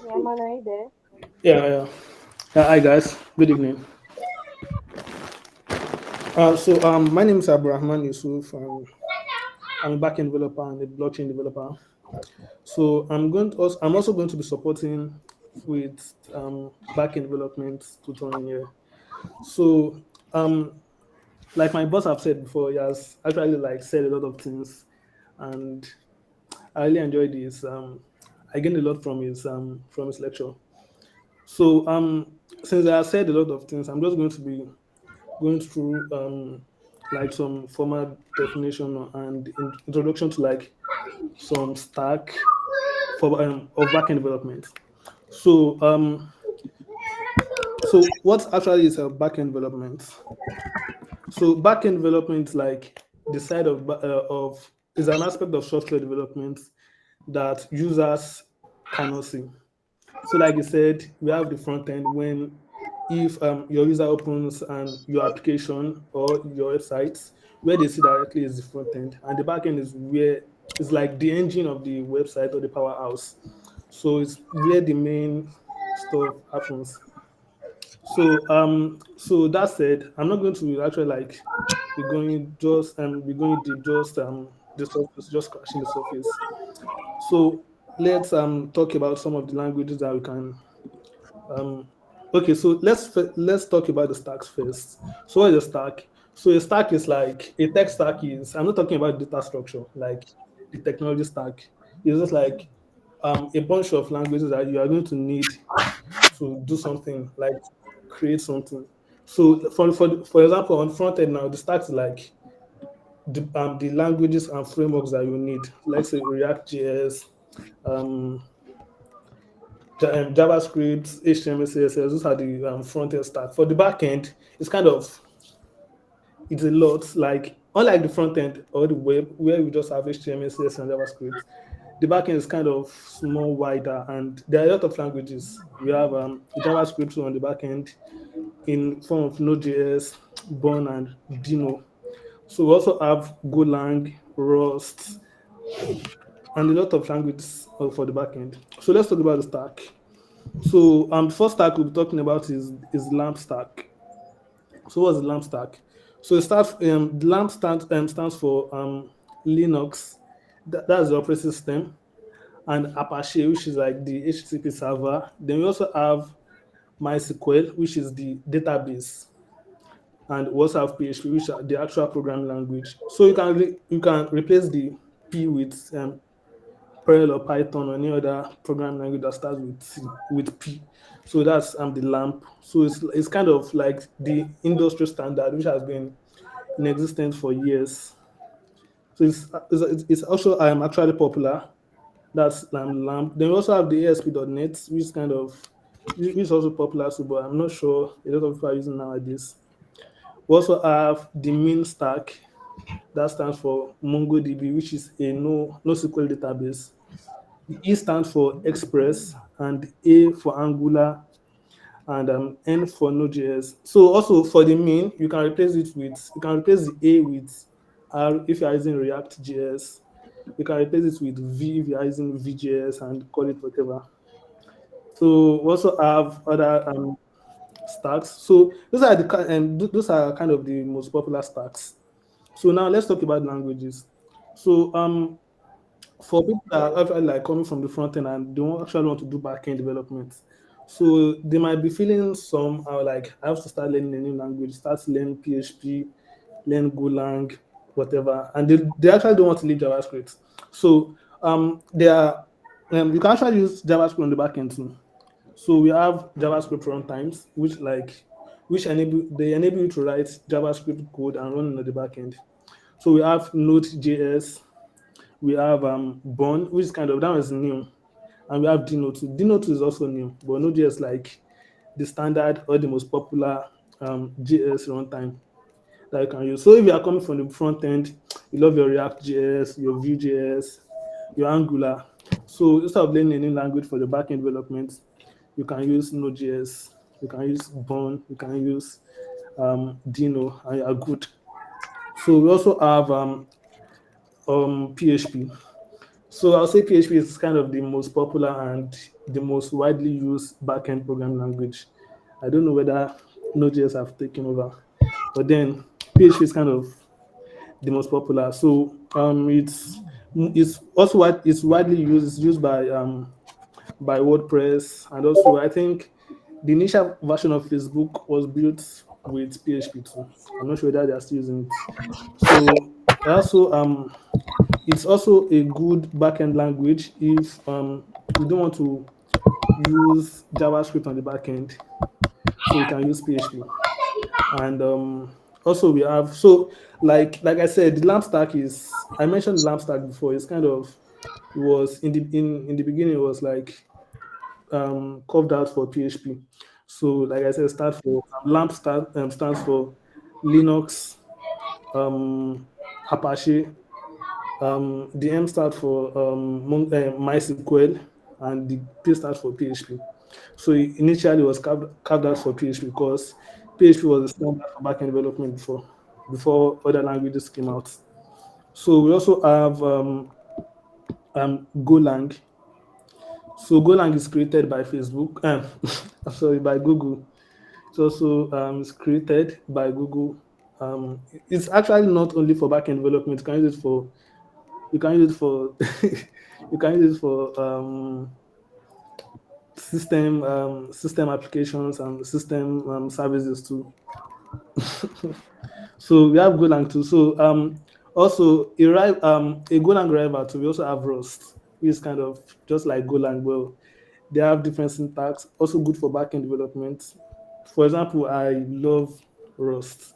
Yeah, man, are you there? Yeah, yeah. Hi guys. Good evening. My name is Abrahman Yusuf. I'm a backend developer and a blockchain developer. So I'm also going to be supporting with backend development tutoring here. So um, like my boss have said before, he has actually like said a lot of things, and I really enjoyed this. I gained a lot from his lecture. So since I have said a lot of things, I'm just going to be going through like some formal definition and introduction to like some stack for of backend development. So what actually is a backend development? So backend development is like the side of is an aspect of software development that users cannot see. So, like you said, we have the front end when if your user opens your application or your website, where they see directly is the front end, and the back end is where it's like the engine of the website or the powerhouse. So it's where the main stuff happens. So that said, I'm not going to actually like be going deep, just the surface, just scratching the surface. So let's talk about some of the languages that we can um, okay, so let's talk about the stacks first. So what is a stack? So a stack is like a tech stack is. I'm not talking about data structure, like the technology stack. It's just like a bunch of languages that you are going to need to do something, like create something. So for example, on front end now, the stack is like the languages and frameworks that you need. Let's say React JS, um, JavaScript, HTML, CSS, those are the front end stack. For the back end, it's a lot. Like unlike the front end or the web, where we just have HTML, CSS, and JavaScript, the back end is kind of small, wider, and there are a lot of languages. We have JavaScript on the back end in form of Node.js, Born, and Dino. So we also have Golang, Rust, and a lot of languages for the back end. So let's talk about the stack. So the first stack we'll be talking about is LAMP stack. So what's the LAMP stack? So the LAMP stands for Linux. That's the operating system, and Apache, which is like the HTTP server. Then we also have MySQL, which is the database, and we also have PHP, which are the actual programming language. So you can replace the P with Perl or Python or any other programming language that starts with P. So that's the LAMP. So it's kind of like the industry standard which has been in existence for years. So it's also actually popular. That's LAMP. Then we also have the ASP.NET, which is also popular too, but I'm not sure a lot of people are using nowadays. We also have the Mean Stack, that stands for MongoDB, which is a NoSQL database. The E stands for Express, and A for Angular, and N for Node.js. So also for the mean, you can replace the A with R if you are using React JS. You can replace it with V if you are using VJS and call it whatever. So we also have other stacks. So those are kind of the most popular stacks. So now let's talk about languages. So for people that are actually like coming from the front end and don't actually want to do back end development, so they might be feeling somehow like I have to start learning a new language, start learning PHP, learn Golang, whatever, and they actually don't want to leave JavaScript. So they are you can actually use JavaScript on the back end too. So we have JavaScript runtimes, which enable you to write JavaScript code and run on the back end. So we have Node.js, we have Born, which is kind of that was new. and we have Dino 2. Dino 2 is also new, but Node.js like the standard or the most popular JS runtime that you can use. So if you are coming from the front end, you love your React JS, your Vue.js, your Angular. So instead of learning a new language for the backend development, you can use Node.js, you can use Bone, you can use Dino, and you are good. So we also have PHP. So I'll say PHP is kind of the most popular and the most widely used backend programming language. I don't know whether Node.js have taken over, but then PHP is kind of the most popular. So it's also what it's widely used. It's used by WordPress, and also I think the initial version of Facebook was built with PHP too. I'm not sure whether they are still using it. So also it's also a good backend language if you don't want to use JavaScript on the backend, so you can use PHP. And also we have so like I said, the lamp stack is I mentioned the lamp stack before. It's kind of it was in the beginning it was like carved out for PHP. So like I said, start for lamp start stands for Linux, Apache. The M stands for MySQL, and the P stands for PHP. So initially it was carved out for PHP because PHP was the standard for backend development before other languages came out. So we also have Golang. So Golang is created by Facebook. I'm sorry, by Google. It's also it's created by Google. It's actually not only for backend development. You can use it for you can use it for you can use it for system applications and system services too. So we have Golang too. So also a Golang rival too. We also have Rust, which is kind of just like Golang. Well, they have different syntax. Also good for backend development. For example, I love Rust.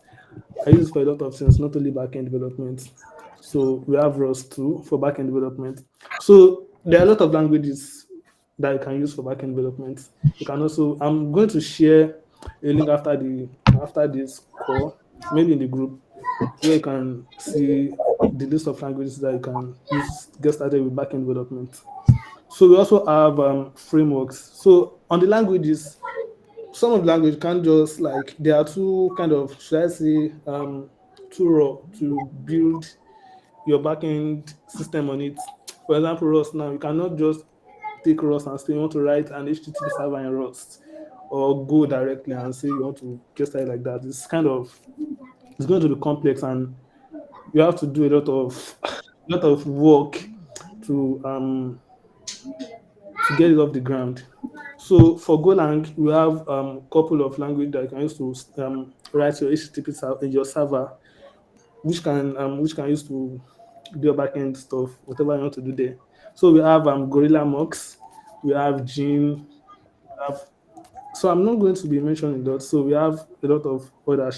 I use it for a lot of things, not only backend development. So we have Rust too for backend development. So there are a lot of languages that you can use for backend development. You can also I'm going to share a link after this call, maybe in the group, where you can see the list of languages that you can use to get started with backend development. So we also have frameworks. So on the languages, some of the language can't just like they are too kind of should I say too raw to build your backend system on it. For example, Rust now you cannot just take Rust and say you want to write an HTTP server in Rust or go directly and say you want to get started like that. It's going to be complex and you have to do a lot of a lot of work to um to get it off the ground. So for Golang, we have a couple of language that you can use to write your HTTP in your server, which can use to do your backend stuff, whatever you want to do there. So we have Gorilla Mux, we have Gin, we have so I'm not going to be mentioning that. So we have a lot of other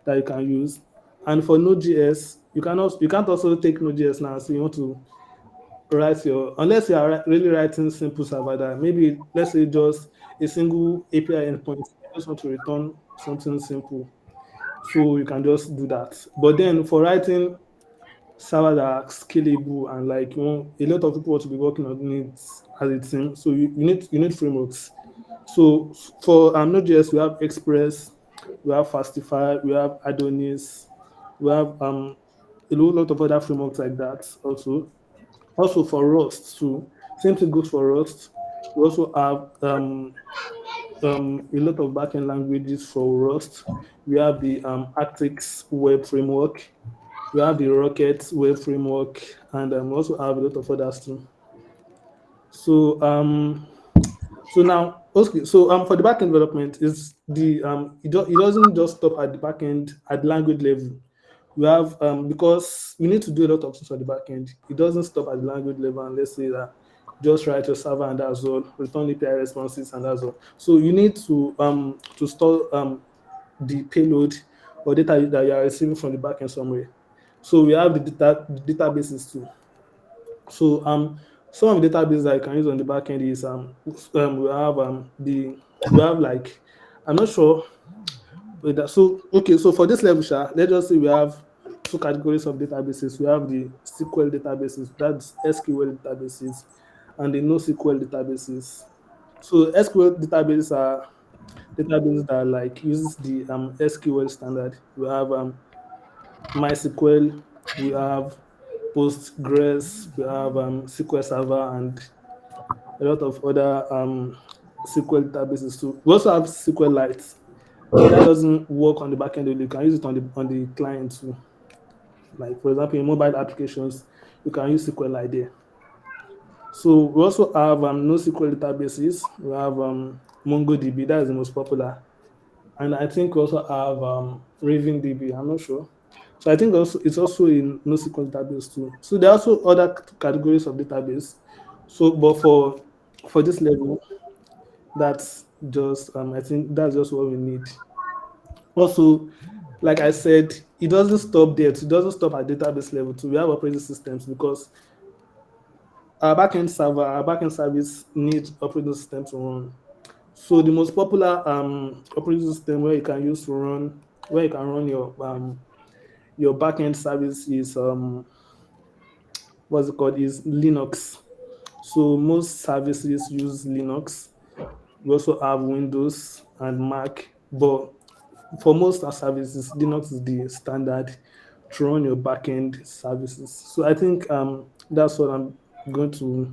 that you can use. And for Node.js, you can't also take Node.js now. So you want to write your unless you are really writing simple server that maybe let's say just a single API endpoint. You just want to return something simple. So you can just do that. But then for writing server that are scalable and like a lot of people want to be working on it as a team. So you need frameworks. So for Node.js, we have Express, we have Fastify, we have Adonis, we have a whole lot of other frameworks like that also. Also for Rust too, same thing goes for Rust. We also have a lot of backend languages for Rust. We have the Actix web framework, we have the Rocket web framework, and we also have a lot of others too. So so now, okay, so for the backend development, is the it doesn't just stop at the backend at the language level. We have because you need to do a lot of things on the backend. It doesn't stop at the language level, and let's say that just write your server and that's all, return API responses and that's all. So you need to store the payload or data that you are receiving from the backend somewhere. So we have the databases too. So Some of the database that you can use on the back end is we have the we have like I'm not sure with that. So okay, so for this level, let's just say we have two categories of databases. We have the SQL databases, that's SQL databases, and the NoSQL databases. So SQL databases are databases that like uses the SQL standard. We have MySQL, we have Postgres, we have SQL Server, and a lot of other SQL databases too. We also have SQLite, but that doesn't work on the backend only. You can use it on the client too. Like for example, in mobile applications, you can use SQLite there. So we also have NoSQL databases. We have MongoDB, that is the most popular, and I think we also have RavenDB. I'm not sure. So I think also it's also in NoSQL database too. So there are also other categories of database. So, but for this level, that's just I think that's just what we need. Also, like I said, it doesn't stop there. It doesn't stop at database level too. We have operating systems because our backend service needs operating system to run. So the most popular operating system where you can use to run where you can run your backend service is what's it called is Linux. So most services use Linux. We also have Windows and Mac, but for most our services, Linux is the standard to run your backend services. So I think that's what going to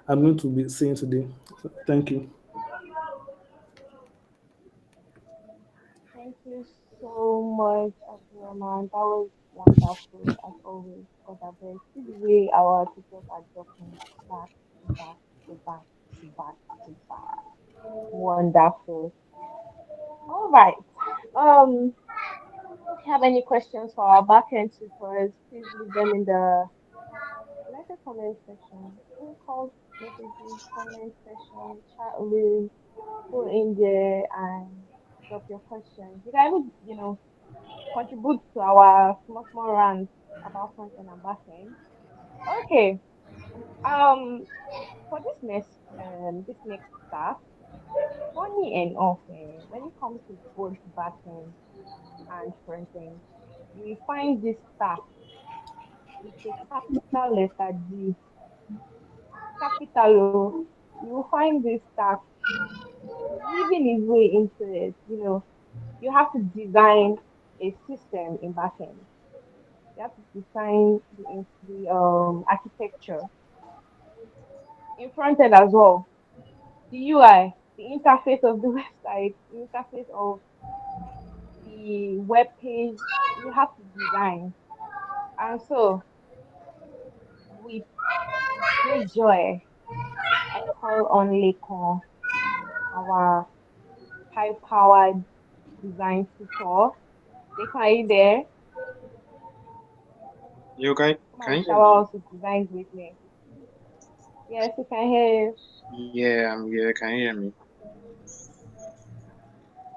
I'm going to be saying today. So, thank you. Thank you so much, Abdulrahman. That was wonderful as always. God, I beg. See the way our teachers are dropping back to back to back to back to back. Wonderful. All right. Um, if you have any questions for our backend tutors, please leave them in the like a comment section. Phone calls, messages, comment section, chat room, go in there and drop your questions. You can even, contribute to our small small rants about front end and back end. Okay. Um for this next task, funny enough, when it comes to both back end and front end, we find this task with a capital letter D. Capital O. You will find this task weaving his way into it. You have to design a system in backend. You have to design the architecture in front end as well. The UI, the interface of the website, the interface of the web page, you have to design. And so, with great joy, I call on Lekon, our high-powered design tutor. Lekon, are you there? You can Come can and you hear shower me? us with designs with me. Yes, we can hear you. Yeah, I'm here. Can you hear me?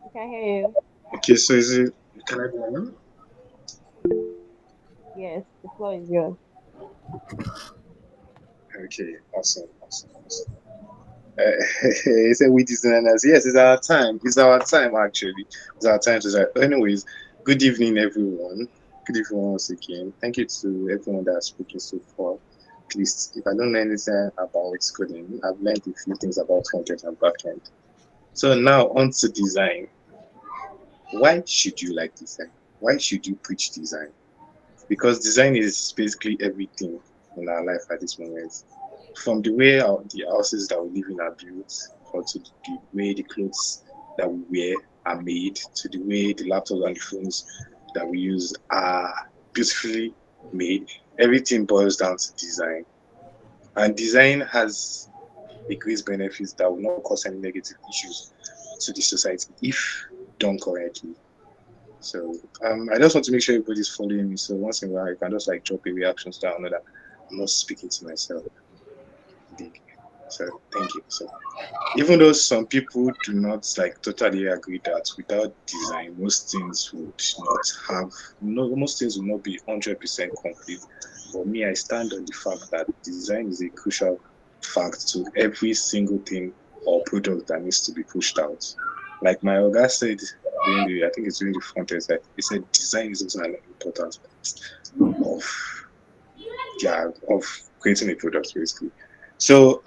We can hear you. Okay, so is it? Can I go on? Yes, the floor is yours. Okay, awesome, awesome, awesome. He said we designers. Yes, it's our time. It's our time actually. It's our time to start. Anyways, good evening everyone. Good evening once again. Thank you to everyone that has spoken so far. At least if I don't know anything about coding, I've learned a few things about front-end and backend. So now on to design. Why should you like design? Why should you preach design? Because design is basically everything in our life at this moment. From the way the houses that we live in are built, or to the way the clothes that we wear are made, to the way the laptops and the phones that we use are beautifully made, everything boils down to design. And design has a great benefits that will not cause any negative issues to the society if done correctly. So I just want to make sure everybody's following me. So once in a while, I can just like drop a reaction to that. I know that I'm not speaking to myself. Big. So thank you. So even though some people do not like totally agree that without design, most things would not have no most things will not be 100% complete. For me, I stand on the fact that design is a crucial fact to every single thing or product that needs to be pushed out. Like my Oga said during the, I think it's during the front end, like he said, design is also an important part of, yeah, of creating a product basically. So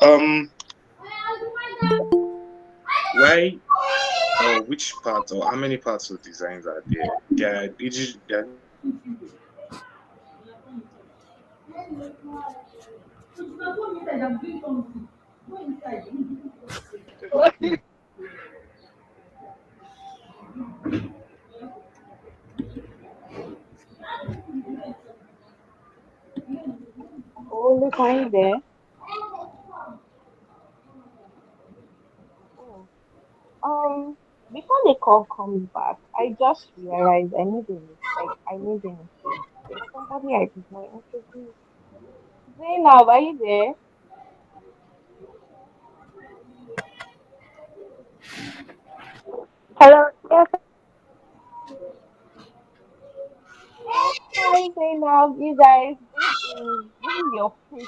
why or which part or how many parts of designs are there? There are not just one part. Oh, look, are you there? Oh. Before the call comes back, I just realized I need a mistake. There's somebody I did not introduce. Zainab, are you there? Hello. Yes. Oh, hi Zainab, you guys. This is your pretty,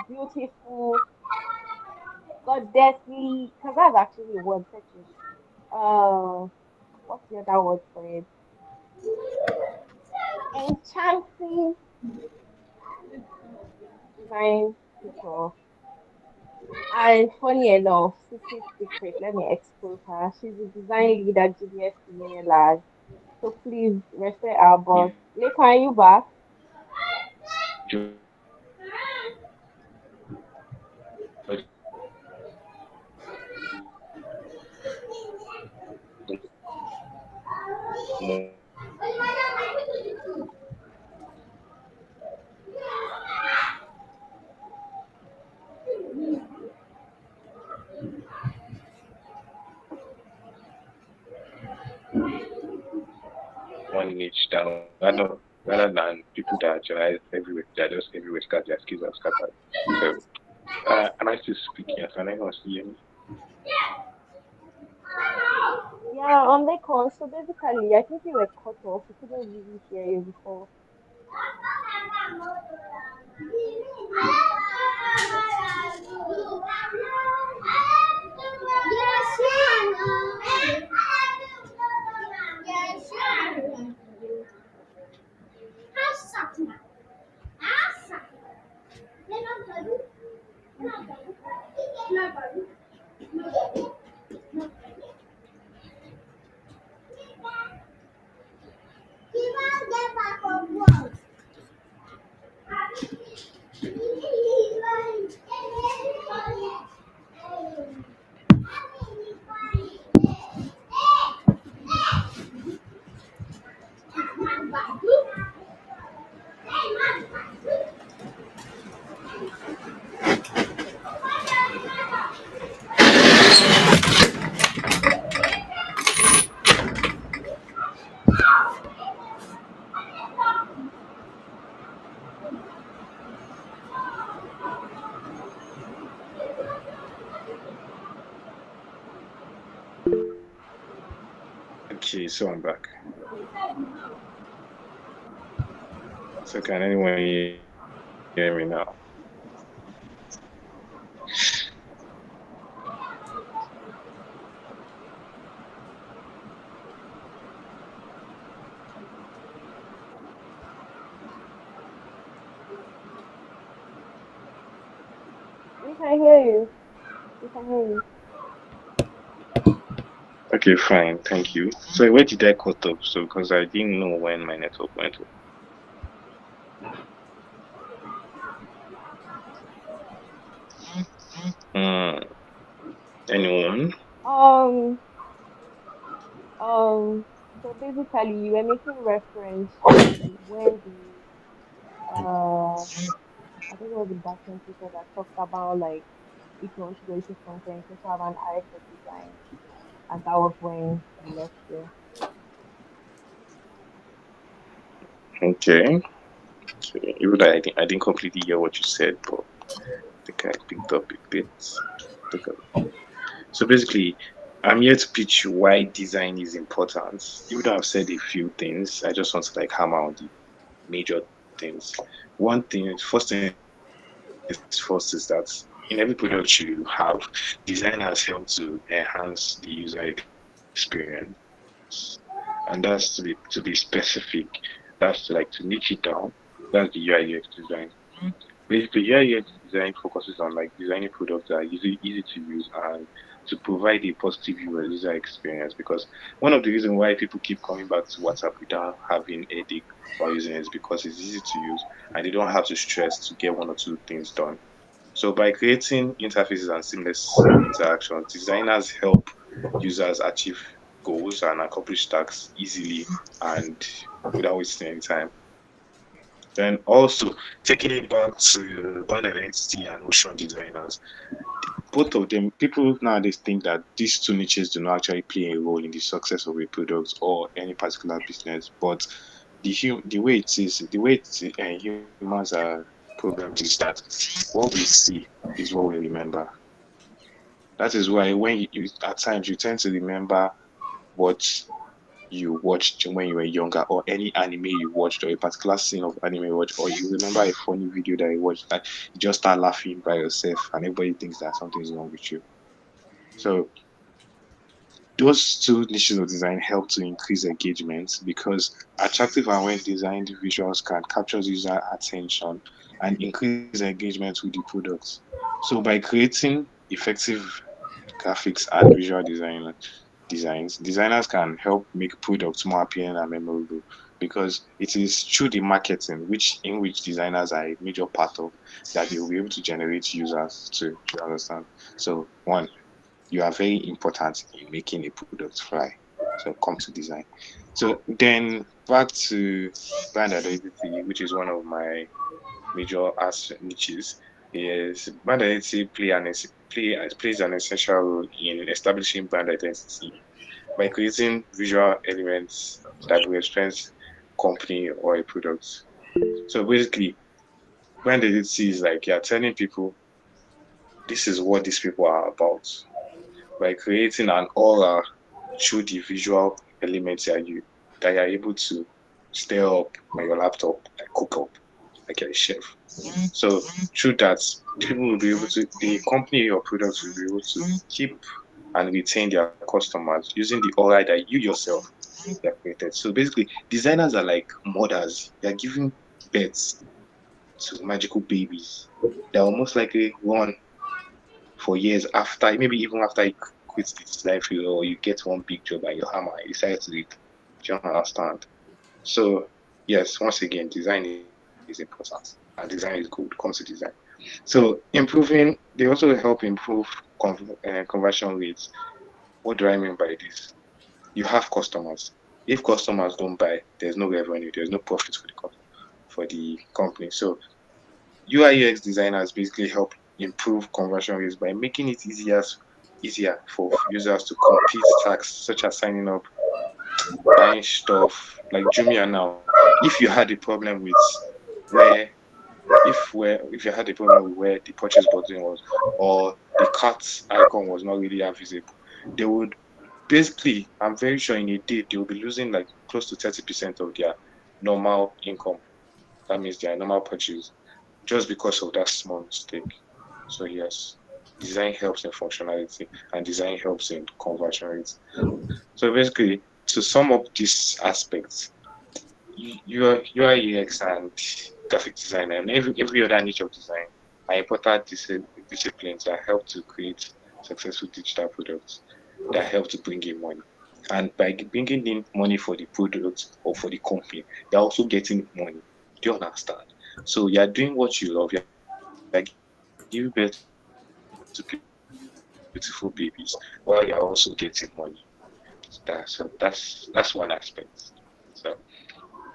beautiful, goddessly, because that's actually a word, fetish. Uh, what's the other word for it? Enchanting design tutor. And funny enough, secret, let me expose her. She's a design lead at GDS Unilag. So please respect our boss. Later, are you back? One niche down, rather than people that are generalized everywhere. They're just everywhere scattered. Their skills are scattered. So, am I still speaking? Can anyone see me? Yeah, on the call. So basically, I think you were cut off. We couldn't really hear you before. Okay, so I'm back. So can anyone hear me now? We can hear you. We can hear you. Okay, fine. Thank you. So where did I cut off? So because I didn't know when my network went off. Hmm. Anyone? Um, so basically, you were making reference to when I think it was the backend teacher that talked about like if you want to go into front end, you also have an eye for design, and that was when we left you. Okay. Okay. Even though I didn't completely hear what you said, but I think I picked up a bit. Pick up. So basically, I'm here to pitch why design is important. Even though I've said a few things, I just want to like hammer on the major things. One thing, first thing is first is that in every product you have, design has helped to enhance the user experience. And that's to be specific. That's to, like, to niche it down. That's the UI UX design. Basically, UI UX design focuses on like designing products that are easy to use and to provide a positive user experience. Because one of the reasons why people keep coming back to WhatsApp without having headache while using it is because it's easy to use and they don't have to stress to get one or two things done. So by creating interfaces and seamless interactions, designers help users achieve goals and accomplish tasks easily and without wasting any time. Then also taking it back to brand identity and motion designers, both of them, people nowadays think that these two niches do not actually play a role in the success of a product or any particular business, but the way it is, the way humans are programmed is that what we see is what we remember. That is why when at times you tend to remember what you watched when you were younger, or any anime you watched, or a particular scene of anime you watched, or you remember a funny video that you watched, that you just start laughing by yourself and everybody thinks that something is wrong with you. So those two niches of design help to increase engagement because attractive and well designed visuals can capture user attention and increase engagement with the products. So by creating effective graphics and visual designs, designers can help make products more appealing and memorable because it is through the marketing which designers are a major part of that they will be able to generate users to. Do you understand? So one, you are very important in making a product fly. So come to design. So then back to brand identity, which is one of my major niches, is brand identity plays an essential role in establishing brand identity by creating visual elements that will express company or a product. So basically, brand identity is like you're telling people this is what these people are about by creating an aura through the visual elements that you're able to stir up on your laptop, like cook up, like you're a chef. So through that, people will be able to, the company or products will be able to keep and retain their customers using the aura that you yourself have created. So basically, designers are like mothers. They are giving birth to magical babies that will most likely run for years after, maybe even after you quit the design field or you get one big job and your hammer, you decide to leave. Do you understand? So yes, once again, design is important and design is good. Comes to design. So improving, they also help improve conversion rates. What do I mean by this? You have customers. If customers don't buy, there's no revenue, there's no profit for the company. So UI UX designers basically help improve conversion rates by making it easier for users to complete tasks such as signing up, buying stuff like Jumia now. If you had a problem with where if you had a problem with where the purchase button was or the cart icon was not really that visible, they would basically, I'm very sure in a day they will be losing like close to 30% of their normal income. That means their normal purchase just because of that small mistake. So yes, design helps in functionality and design helps in conversion rates. So basically, to sum up these aspects, UI UX and graphic design and every other niche of design are important disciplines that help to create successful digital products that help to bring in money. And by bringing in money for the product or for the company, you're also getting money. Do you understand? So you're doing what you love, you're giving birth to beautiful babies while you're also getting money. So that's one aspect. So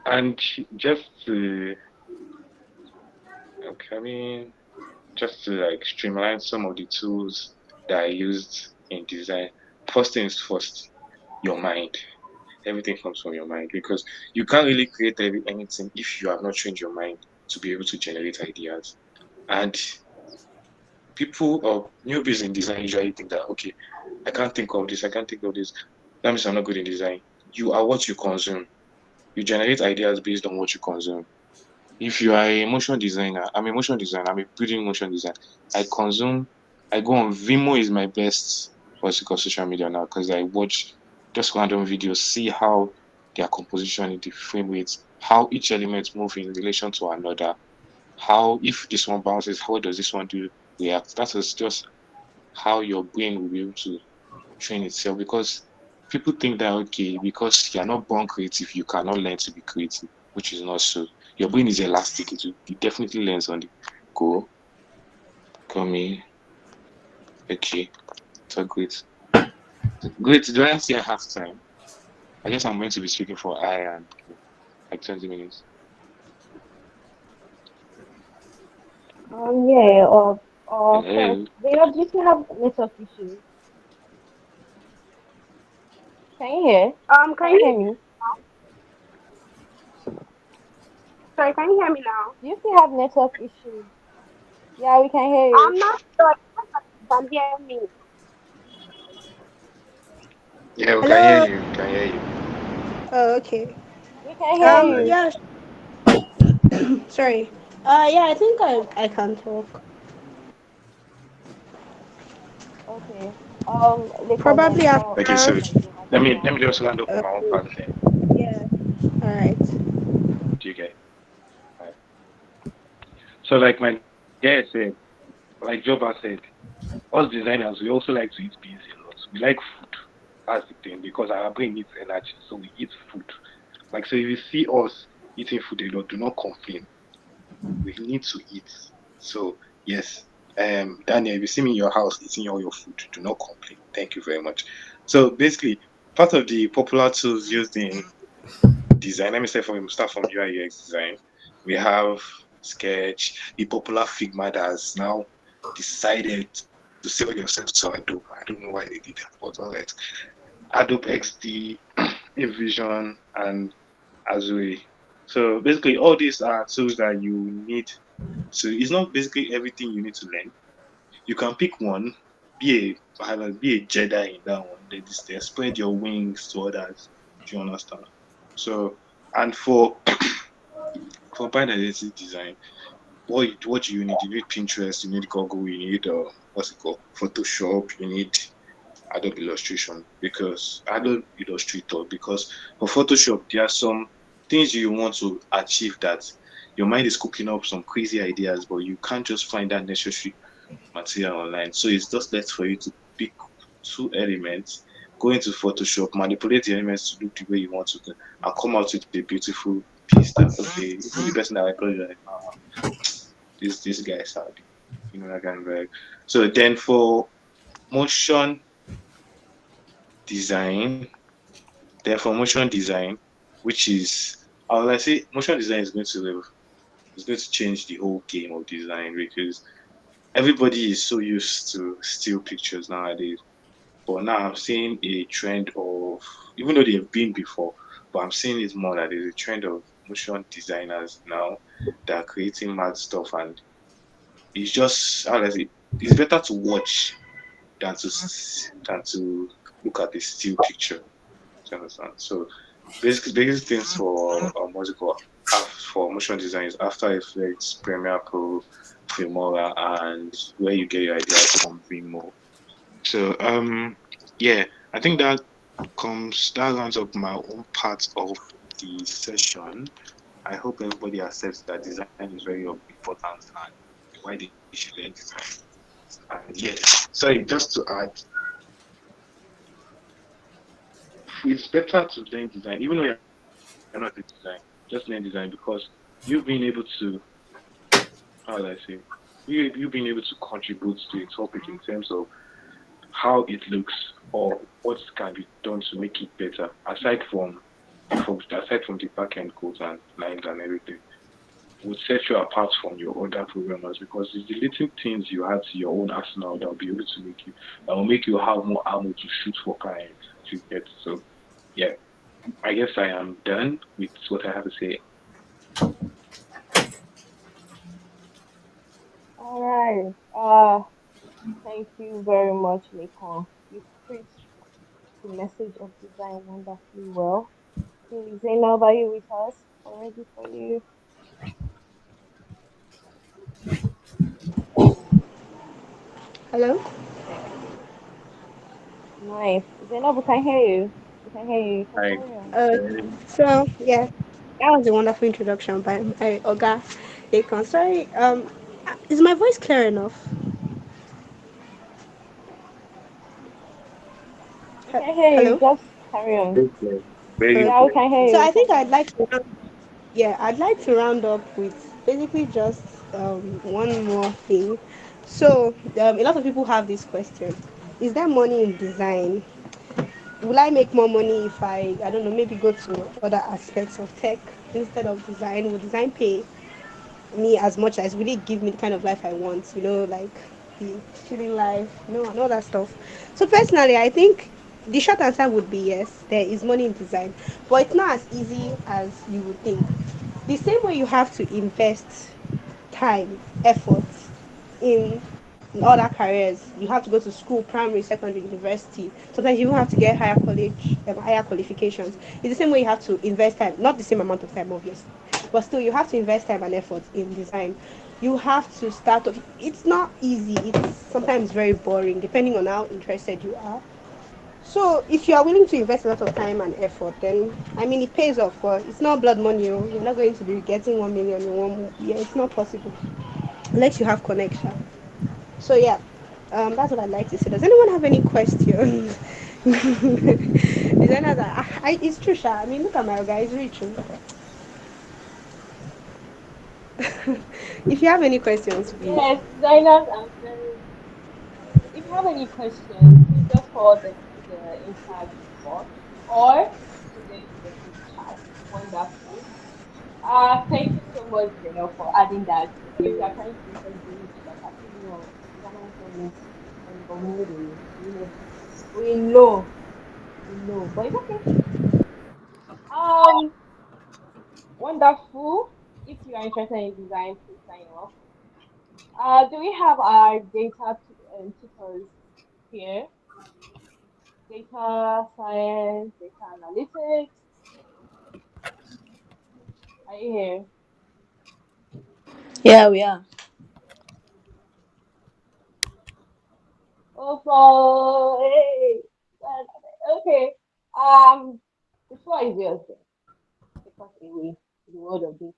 and just to coming just to like streamline some of the tools that I used in design. First things first, your mind. Everything comes from your mind because you can't really create anything if you have not trained your mind to be able to generate ideas. And people or newbies in design usually think that okay, I can't think of this, I can't think of this. That means I'm not good in design. You are what you consume. You generate ideas based on what you consume. If you are a motion designer, I'm a motion designer, I'm a building motion design. I consume, I go on Vimo is my best what's it called social media now because I watch just random videos, see how their composition in the frame rates, how each element move in relation to another, how if this one bounces, how does this one do react? That is just how your brain will be able to train itself because people think that okay, because you're not born creative, you cannot learn to be creative, which is not so. Your brain is elastic, it definitely learns on the go. Come in, okay, so great. Great, do I see I have time? I guess I'm going to be speaking for I and like 20 minutes. Yeah. First, Hello. Zainab, do you still have network issues? Can you hear? Can Can you you hear me? sorry? Can you hear me now? Do you still have network issues? Yeah, we can hear you. I'm not sure if you can hear me. Yeah, we can hear Hello. you. We can hear you. Oh, okay. We can hear you. Yeah. Sorry. Yeah. I think I can talk. Okay. Later then, Probably Okay, I'll after. so let Zainab let me go. just land up on my own part then. Yeah. All right. Do you get? Right. So like my guy said, like Joba said, us designers, we also like to eat beans a lot. We like food. That's the thing because our brain needs energy, so we eat food. Like so, if you see us eating food a lot, do not complain. We need to eat. So yes, Daniel, if you see me in your house eating all your food, do not complain. Thank you very much. So basically, part of the popular tools used in design. Let me start from UI UX design. We have Sketch, the popular Figma that has now decided to sell yourself to Adobe. I don't know why they did that, but all right. Adobe XD, InVision, and Azure. So basically, all these are tools that you need. So it's not basically everything you need to learn. You can pick one, be a Jedi in that one. Then spread your wings to others. Do you understand? So and for brand identity design, what do you need? You need Pinterest, you need Google, you need what's it called? Photoshop, you need Adobe Illustration because Adobe Illustrator because for Photoshop there are some things you want to achieve that your mind is cooking up some crazy ideas, but you can't just find that necessary material online. So it's just left for you to pick two elements, go into Photoshop, manipulate the elements to look the way you want to, and come out with a beautiful piece that okay, even the person that I call you like, this guy is sad. You know that kind of vibe. So then for motion design, which is I would like say motion design is going to change the whole game of design because everybody is so used to still pictures nowadays. But now I'm seeing a trend of, even though they have been before, but I'm seeing it more that there's a trend of motion designers now that are creating mad stuff, and it's just how do I say, it's better to watch than to look at the still picture. Do you understand? So basic things for what's it called? For motion design is After Effects, Premiere Pro, Filmora, and where you get your ideas from Vimo. So yeah, I think that rounds up my own part of the session. I hope everybody accepts that design is very important and why they should learn design. And yeah, sorry, just to add, it's better to learn design, even though you're not a design. Just learn design because you've been able to, how would I say, you've been able to contribute to a topic in terms of how it looks or what can be done to make it better, aside from the backend codes and lines and everything, would set you apart from your other programmers because it's the little things you add to your own arsenal that will make you have more ammo to shoot for clients to get. So yeah, I guess I am done with what I have to say. All right. Thank you very much, Lekon. You preached the message of design wonderfully well. Okay, Zainab, are you with us? Already for you. Hello. Okay. Nice. Zainab, we can hear you. We can hear you. You can I, carry on. I So yeah, that was a wonderful introduction by my Oga Akon. Sorry. Is my voice clear enough? We can hear you. Hello. Just carry on. very clear, very Yeah, we clear. Okay. can hear So you. We I can think hear I'd you. like to yeah, I'd like to round up with basically just one more thing. So a lot of people have this question: is there money in design? Will I make more money if I don't know, maybe go to other aspects of tech instead of design? Will design pay me as much as will it give me the kind of life I want? Like the chilling life, and all that stuff. So personally, I think the short answer would be yes. There is money in design, but it's not as easy as you would think. The same way you have to invest time, effort in other careers. You have to go to school, primary, secondary, university. Sometimes you even have to get higher college, higher qualifications. It's the same way you have to invest time, not the same amount of time, obviously, but still you have to invest time and effort in design. You have to start off. It's not easy. It's sometimes very boring, depending on how interested you are. So if you are willing to invest a lot of time and effort, then I mean it pays off. But it's not blood money. Oh. You're not going to be getting 1 million in 1 year. It's not possible unless you have connection. So yeah, that's what I'd like to say. Does anyone have any questions? Designers are, it's true, Sha. I mean, look at my guy, it's really true. If you have any questions, please. Yes, designers are very if you have any questions, please just forward them to the inside box or put them in the group chat. Wonderful. Thank you so much, Zainab, for adding that. If you are trying to insert the chat, actually no, designers don't make money, but we know they will. We know. We know. We know. But it's okay. Um, wonderful. If you are interested in design, please sign up. Do we have our tutors here? Data science, data analytics. Are you here? Yeah, we are. Oh, so, hey. Okay. The floor is yours. Then. Take us away to the world of data.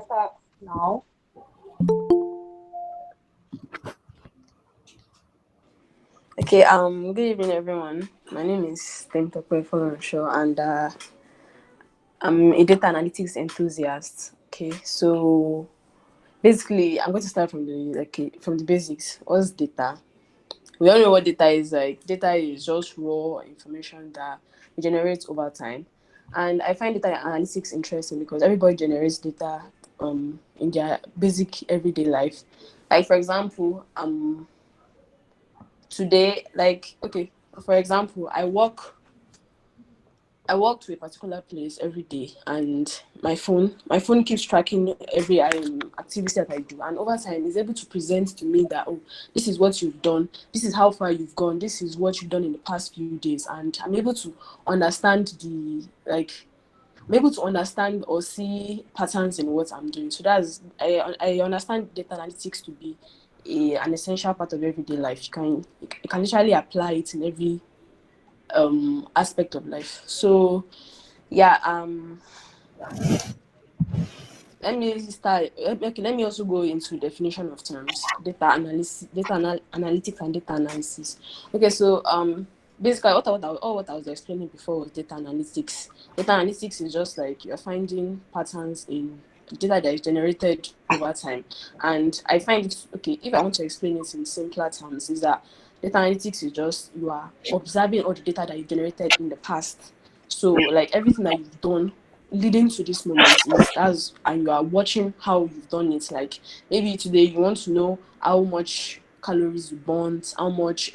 Start now. Okay, good evening everyone. My name is Temtope Folorenshaw and I'm a data analytics enthusiast. Okay, so basically I'm going to start from from the basics. What's data? We all know what data is like. Data is just raw information that we generate over time. And I find data analytics interesting because everybody generates data in their basic everyday life. Like for example, today okay, for example, I walk to a particular place every day, and my phone keeps tracking every activity that I do, and over time is able to present to me that, oh, this is what you've done, this is how far you've gone, this is what you've done in the past few days, and I'm able to understand I'm able to understand or see patterns in what I'm doing. So I understand data analytics to be an essential part of everyday life. You can literally apply it in every aspect of life. So yeah, let me also go into definition of terms: data analysis, analytics, and data analysis. Okay, so basically what I was explaining before was data analytics. Data analytics is just like you're finding patterns in data that is generated over time. And I find it okay, if I want to explain it in simpler terms, is that data analytics is just you are observing all the data that you generated in the past. So like everything that you've done leading to this moment is that's and you are watching how you've done it. Like maybe today you want to know how much calories you burnt, how much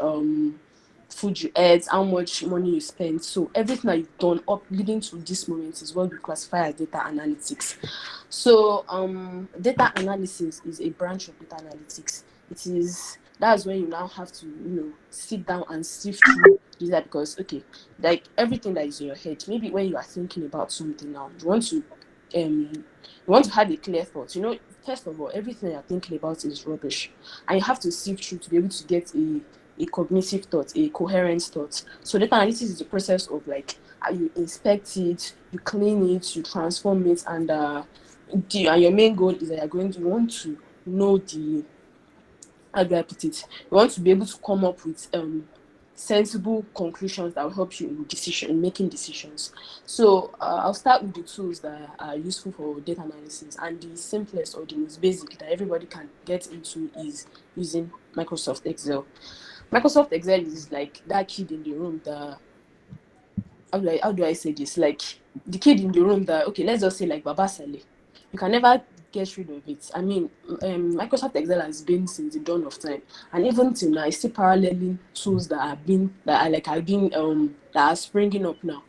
food you ate, how much money you spent. So everything that you've done up leading to this moment is what we classify as data analytics. So data analysis is a branch of data analytics. It is That's when you now have to, sit down and sift through this, because okay, like everything that is in your head, maybe when you are thinking about something now, you want to have a clear thought. First of all, everything you're thinking about is rubbish, and you have to sift through to be able to get a cognitive thought, a coherent thought. So data analytics is the process of like you inspect it, you clean it, you transform it, and your main goal is that you want to know the how do I put it? You want to be able to come up with sensible conclusions that will help you in making decisions. So I'll start with the tools that are useful for data analysis, and the simplest or the most basic that everybody can get into is using Microsoft Excel. Microsoft Excel is like that kid in the room that how do I say this? Like the kid in the room that, okay, let's just say like Baba Saleh. You can never get rid of it. I mean, Microsoft Excel has been since the dawn of time, and even till now, it's still paralleling tools that are springing up now.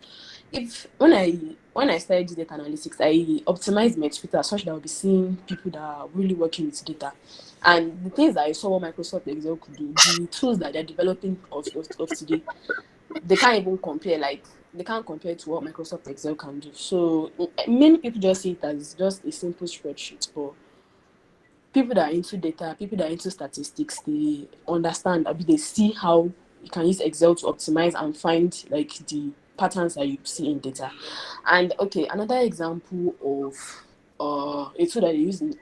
If when I started data analytics, I optimized my Twitter such that I'll be seeing people that are really working with data. And the things that I saw what Microsoft Excel could do, the tools that they're developing of today, they can't even compare. Like they can't compare to what Microsoft Excel can do. So many people just see it as just a simple spreadsheet, but people that are into data, people that are into statistics, they understand. I mean, they see how you can use Excel to optimize and find like the patterns that you see in data. And okay, another example of a tool that they use in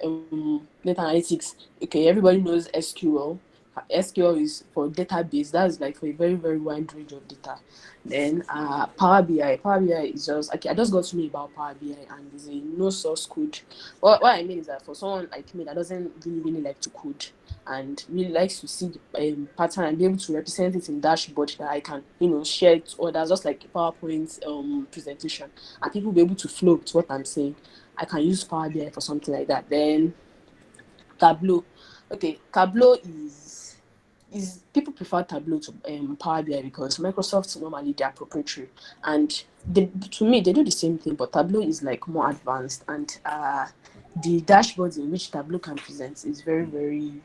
data analytics. Okay, everybody knows SQL. SQL is for database. That's like for a very very wide range of data. Then Power BI. Power BI is just okay. I just got to know about Power BI, and it's a no source code. What I mean is that for someone like me that doesn't really really like to code and really likes to see the pattern and be able to represent it in dashboard that I can share it to others, just like a PowerPoint presentation, and people be able to flow with what I'm saying. I can use Power BI for something like that. Then Tableau. Okay, Tableau is people prefer Tableau to Power BI because Microsoft normally they are proprietary, and to me they do the same thing, but Tableau is like more advanced, and the dashboards in which Tableau can present is very very,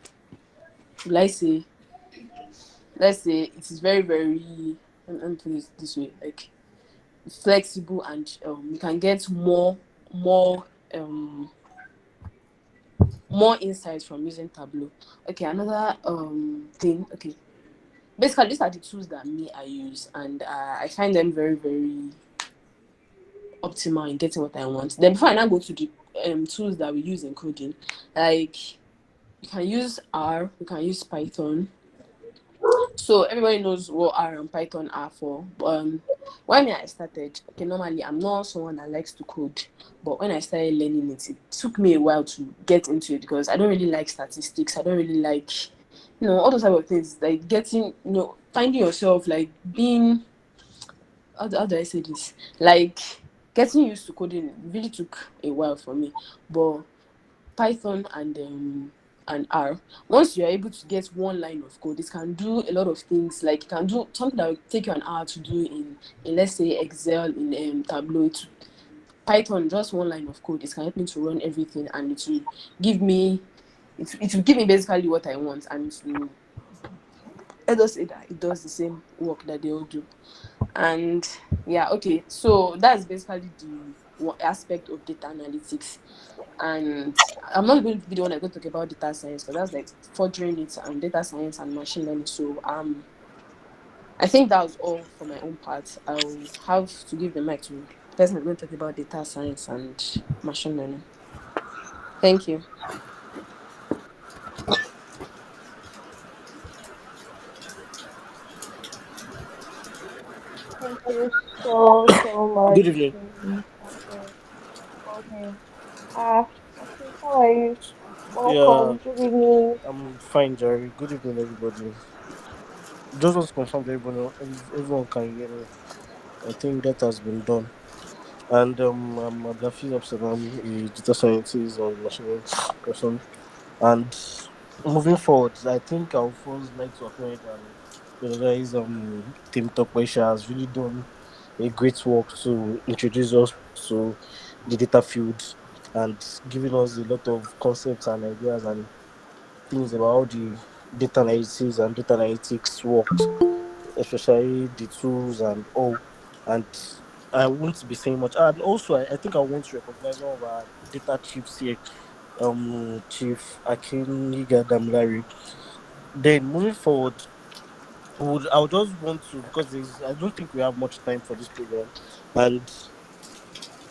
let's say it is very very, let me put it this way, like flexible, and you can get more um more insights from using Tableau. Okay, another thing. Okay, basically these are the tools that me I use, and I find them very very optimal in getting what I want. Then before I now go to the tools that we use in coding, like you can use R, you can use Python. So everybody knows what R and Python are for. When I started, okay, normally I'm not someone that likes to code, but when I started learning it, it took me a while to get into it because I don't really like statistics. I don't really like, all those type of things. Like getting, finding yourself, like being, how do I say this? Like getting used to coding really took a while for me. But Python and R. Once you are able to get one line of code, it can do a lot of things. Like it can do something that will take you an hour to do in let's say Excel, in Tableau. Python, just one line of code, it can help me to run everything, and give me it will give me basically what I want, and to let us say that it does the same work that they all do. And yeah, okay, so that's basically the one aspect of data analytics. And I'm not going to be the one that's going to talk about data science because that's like furthering it and data science and machine learning. So I think that was all for my own part. I'll have to give the mic to the person that's going to talk about data science and machine learning. Thank you. Thank you so much. Good evening. Okay. Okay. Ah, okay. How are you? Yeah, Welcome. Good evening. I'm fine, Jerry. Good evening, everybody. Just want to confirm that everyone can hear me. I think that has been done. And I'm Abdulhafiz Absalam, a data scientist and machine learning person. And moving forward, I think I'll first like to acknowledge and recognize Team Tokwesha has really done a great work to introduce us to the data field and giving us a lot of concepts and ideas and things about the data analysis and data analytics works, especially the tools and all. And I won't be saying much. And also, I think I want to recognize one of our data chiefs here, Chief Akiniga Damilari. Then moving forward, I would just want to, because I don't think we have much time for this program, and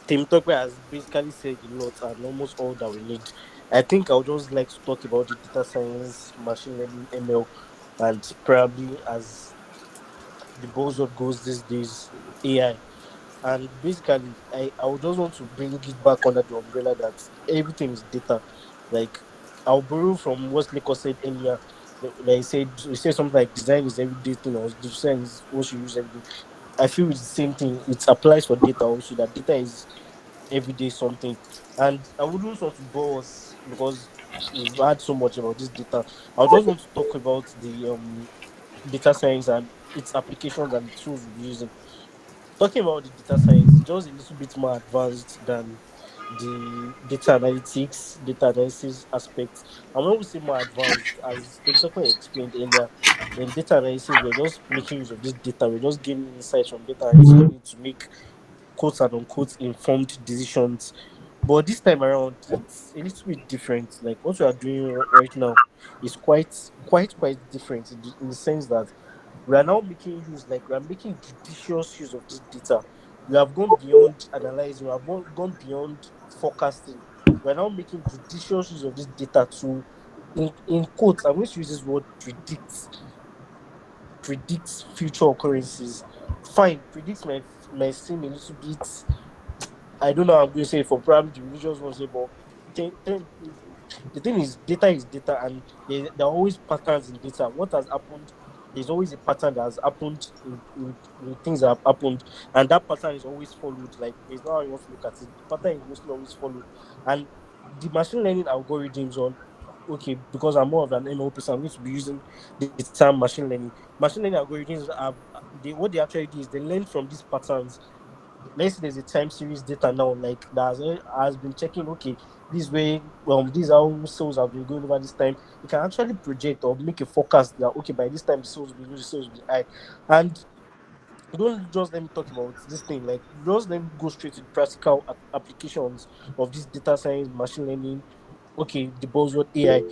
Tim Tokwe has basically said a lot and almost all that we need. I think I would just like to talk about the data science, machine learning, ML, and probably as the buzzword goes these days, AI. And basically, I would just want to bring it back under the umbrella that everything is data. Like, I'll borrow from what Leko said earlier. Like he said something like design is everyday thing, or design is what you use every day. I feel it's the same thing. It applies for data also. That data is everyday something. And I wouldn't want to bore us because we've had so much about this data. I would just want to talk about the data science and its applications and the tools we're using. Talking about the data science is just a little bit more advanced than the data analytics, data analysis aspects. And when we say more advanced, as Temitope explained earlier, in data analysis, we're just making use of this data. We're just gaining insights from data and using it to make quote and unquote informed decisions. But this time around, it's a little bit different. Like what we are doing right now is quite different in the sense that we are now making use, like we are making judicious use of this data. We have gone beyond analyzing, we have gone beyond forecasting. We are now making judicious use of this data to, in quotes, I'm going to use this word predicts future occurrences. Fine, predicts might seem a little bit, I don't know how I'm going to say it for probably the religious ones here, but ten, ten, the thing is data, and there are always patterns in data. What has happened, there's always a pattern that has happened in things that have happened, and that pattern is always followed. Like, there's no how you want to look at it. The pattern is mostly always followed. And the machine learning algorithms on, okay, because I'm more of an ML person, I'm going to be using the term machine learning. Machine learning algorithms have, what they actually do is they learn from these patterns. Let's say there's a time series data now, like that has been checking, okay, this way, these are how sales have been going over this time. You can actually project or make a forecast that, okay, by this time the sales will be low, the sales will be high. And don't just let me talk about this thing, like just let me go straight to the practical applications of this data science, machine learning, okay, the buzzword AI.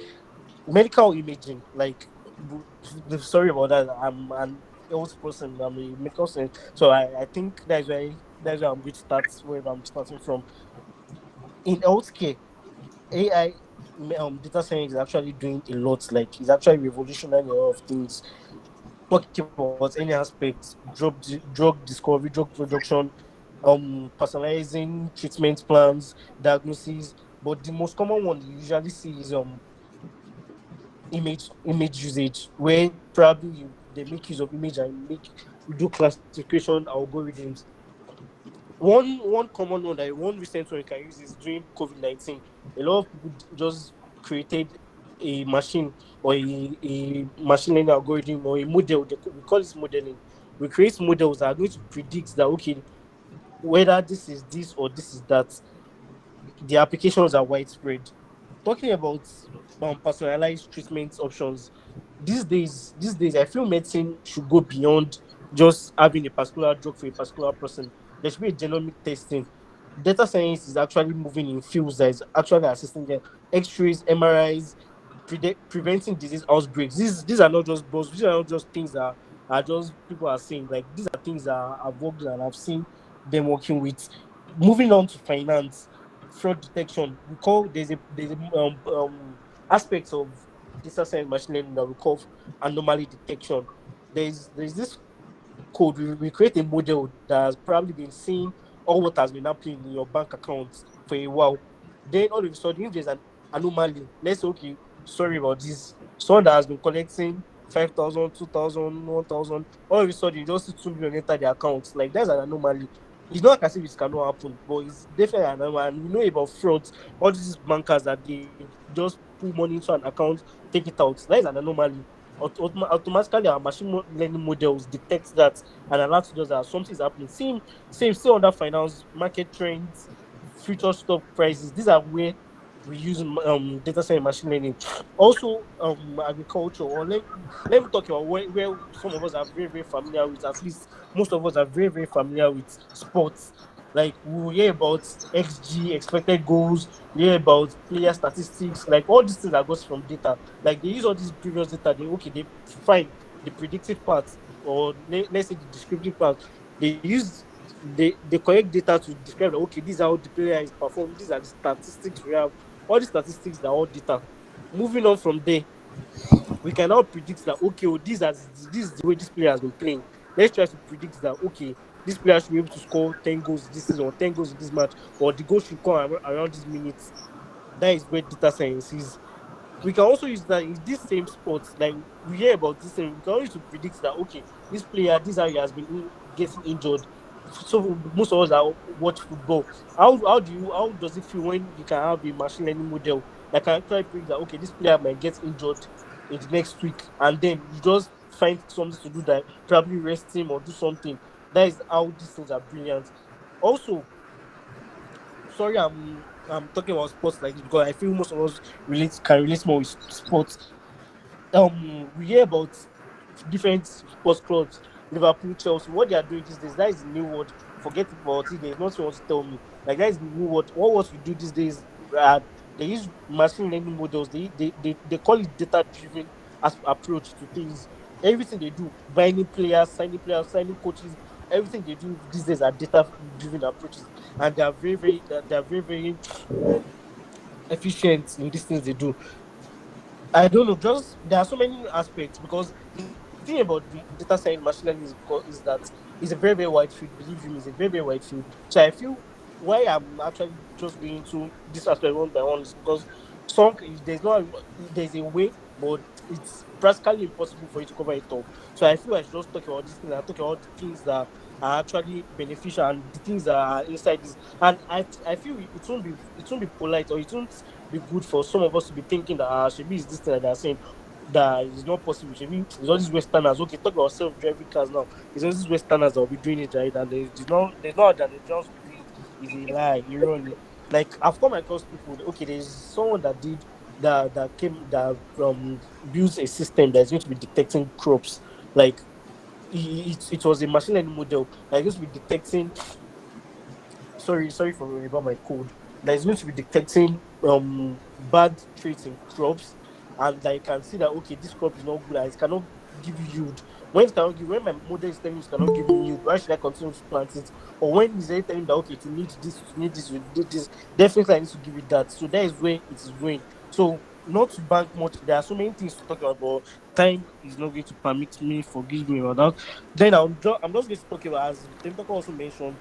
Medical imaging, like, sorry about that, I'm an health person, I'm a medical student, so I think that's where I'm going to start, wherever I'm starting from. In healthcare, AI, data science is actually doing a lot. Like, it's actually revolutionizing a lot of things. Talking about any aspect, drug discovery, drug production, personalizing treatment plans, diagnosis. But the most common one you usually see is image usage, where probably they make use of image and do classification algorithms. One common one, that one recent one you can use is during COVID-19. A lot of people just created a machine, or a machine learning algorithm, or a model. We call this modeling. We create models that are going to predict that, okay, whether this is this or this is that. The applications are widespread. Talking about personalized treatment options, these days, I feel medicine should go beyond just having a particular drug for a particular person. There should be a genomic testing. Data science is actually moving in fields that is actually assisting them. X-rays, MRIs, preventing disease outbreaks. These are not just buzz. These are not just things that are just people are saying. Like, these are things that I've worked with and I've seen them working with. Moving on to finance, fraud detection. We call there's a aspects of data science machine learning that we call anomaly detection. There's this code. We create a model that has probably been seeing all what has been happening in your bank account for a while. Then all of a sudden, if there's an anomaly, let's say, okay, sorry about this, someone that has been collecting 5,000, 2,000, 1,000, all of a sudden you just see 2 million enter the account. Like, that's an anomaly. It's not as if it cannot happen, but it's definitely an anomaly. And we know about frauds, all these bankers that they just put money into an account, take it out. That is an anomaly. Automatically, our learning models detect that and alert us that something is happening. Same, still under finance, market trends, future stock prices. These are where we use data science machine learning. Also, agriculture, or let me talk about where some of us are very, very familiar with, at least most of us are very, very familiar with sports. Like we hear about XG, expected goals, we hear about player statistics, like all these things that goes from data. Like they use all these previous data, they find the predictive part, or let's say the descriptive part. They use they collect data to describe that, okay, these are how the player is performing, these are the statistics we have. All the statistics are all data. Moving on from there, we can now predict that, okay, oh, this is the way this player has been playing. Let's try to predict that, okay, this player should be able to score 10 goals this season, or 10 goals in this match, or the goal should come around this minute. That is where data science is. We can also use that in this same sports. Like we hear about this same, we can use to predict that, okay, this player, this area has been getting injured. So most of us that watch football, how does it feel when you can have a machine learning model that can actually predict that, okay, this player might get injured in the next week, and then you just find something to do, that probably rest him or do something. That is how these things are brilliant. Also, sorry, I'm talking about sports like this because I feel most of us relate more with sports. We hear about different sports clubs, Liverpool, Chelsea, what they are doing these days. That is the new word. Forget about it. There's nothing else to tell me. Like that is the new word. What we do these days, uh, they use machine learning models. They call it data driven as approach to things. Everything they do, buying players, signing coaches, everything they do these days are data driven approaches, and they are very, very efficient in these things they do. I don't know. Just there are so many aspects, because the thing about the data science machine learning is that it's a very, very wide field. Believe you me, it's a very, very wide field. So I feel why I'm actually just going into this aspect one by one is because some there's a way, but it's practically impossible for you to cover it all. So I feel I should just talk about these things and talk about the things that are actually beneficial and the things that are inside this. And I feel it won't be polite, or it won't be good for some of us to be thinking that should be is this thing that they're saying that is not possible. Should be it's all these Westerners. Okay, talk about self-driving cars now. It's all these Westerners that will be doing it, right? And there's no that they just be doing it is a lie, irony. Like I've come across people. Okay, there's someone that did that builds a system that's going to be detecting crops. Like it was a machine learning model that is going to be detecting, sorry for about my code, that is going to be detecting bad traits in crops, and that you can see that, okay, this crop is not good and it cannot give you yield. When my model is telling me it cannot give me yield, why should I continue to plant it? Or when is it telling me that, okay, to need this, you need this, definitely I need to give it that. So that is where it is going. So not to bank much, there are so many things to talk about, but time is not going to permit me, forgive me about that. Then I'm just going to talk about, as Temtaka also mentioned,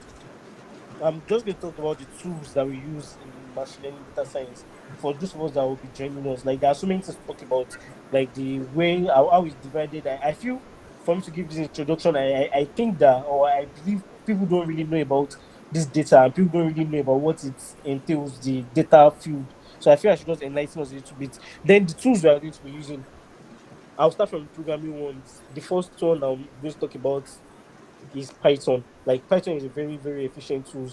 I'm just going to talk about the tools that we use in machine learning data science for those of us that will be joining us. Like there are so many things to talk about, like the way how it's divided. I feel for me to give this introduction, I think that, or I believe people don't really know about this data, and people don't really know about what it entails, the data field. So I feel I should just enlighten us a little bit. Then the tools we are going to be using. I'll start from the programming ones. The first one I'm going to talk about is Python. Like Python is a very, very efficient tool.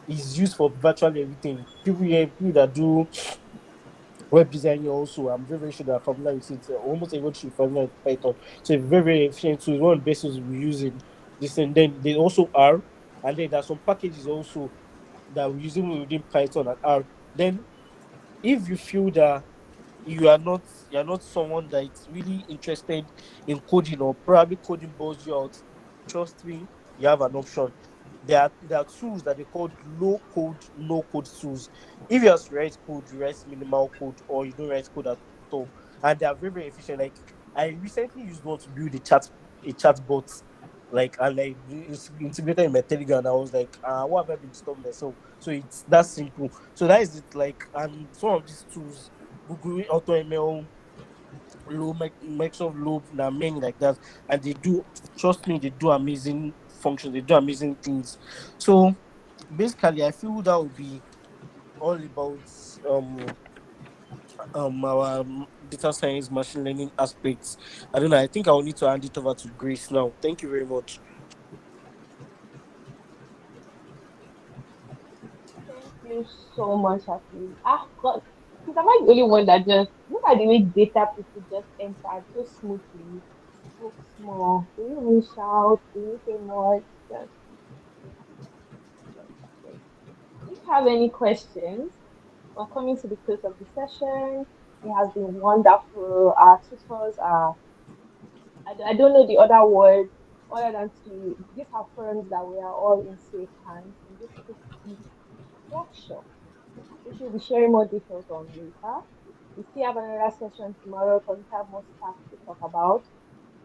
It's used for virtually everything. People that do web designing also, I'm very, very sure they are familiar with it. Almost everyone should be familiar with Python. So it's very, very efficient tool. It's one of the best tools we use in this. And then they also are, and then there are some packages also that we're using within Python and R. Then if you feel that you're not someone that's really interested in coding, or probably coding bores you out, trust me, you have an option. There are tools that they called low code, no code tools. If you have to write code, you write minimal code, or you don't write code at all. And they are very, very efficient. Like I recently used one to build a chat bot. Like, and like it's integrated in my Telegram. I was like, what have I been disturbing myself? So it's that simple. So that is it. Like, and some of these tools, Google AutoML, Microsoft Loop, there are many like that, and they do, trust me, they do amazing functions, they do amazing things. So basically, I feel that would be all about our data science, machine learning aspects. I don't know. I think I will need to hand it over to Grace now. Thank you very much. Thank you so much, Happy. I've got am I the only one that just look at the way data people just entered so smoothly, spoke small, they didn't even shout, they didn't say much, just great. If you have any questions, we're coming to the close of the session. It has been wonderful. Our tutors are, I don't know the other word other than to give our friends that we are all in safe hands in this 6 week workshop, which we'll be sharing more details on later. We still have another session tomorrow because we have more stuff to talk about.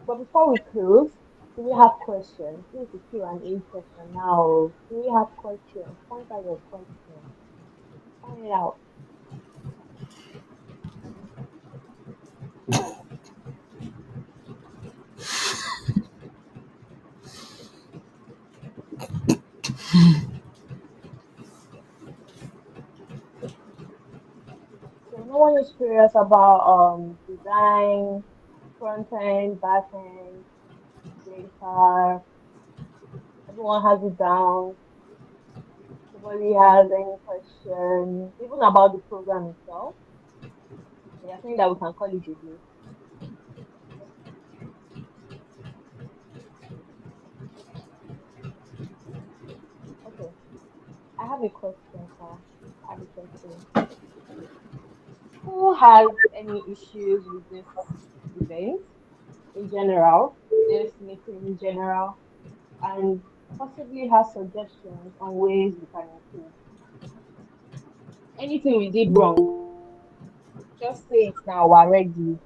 But before we close, do we have questions? This is the Q&A session now. Do we have questions? Point out your questions. Point it out. So no one is curious about design, front end, back end, data. Everyone has it down. Nobody has any question, even about the program itself. They are saying that we can call it a day. Okay, I have a question, sir. I have a question. Who has any issues with this event in general, this meeting in general, and possibly has suggestions on ways we can improve? Anything we did wrong, just say it now. We're ready.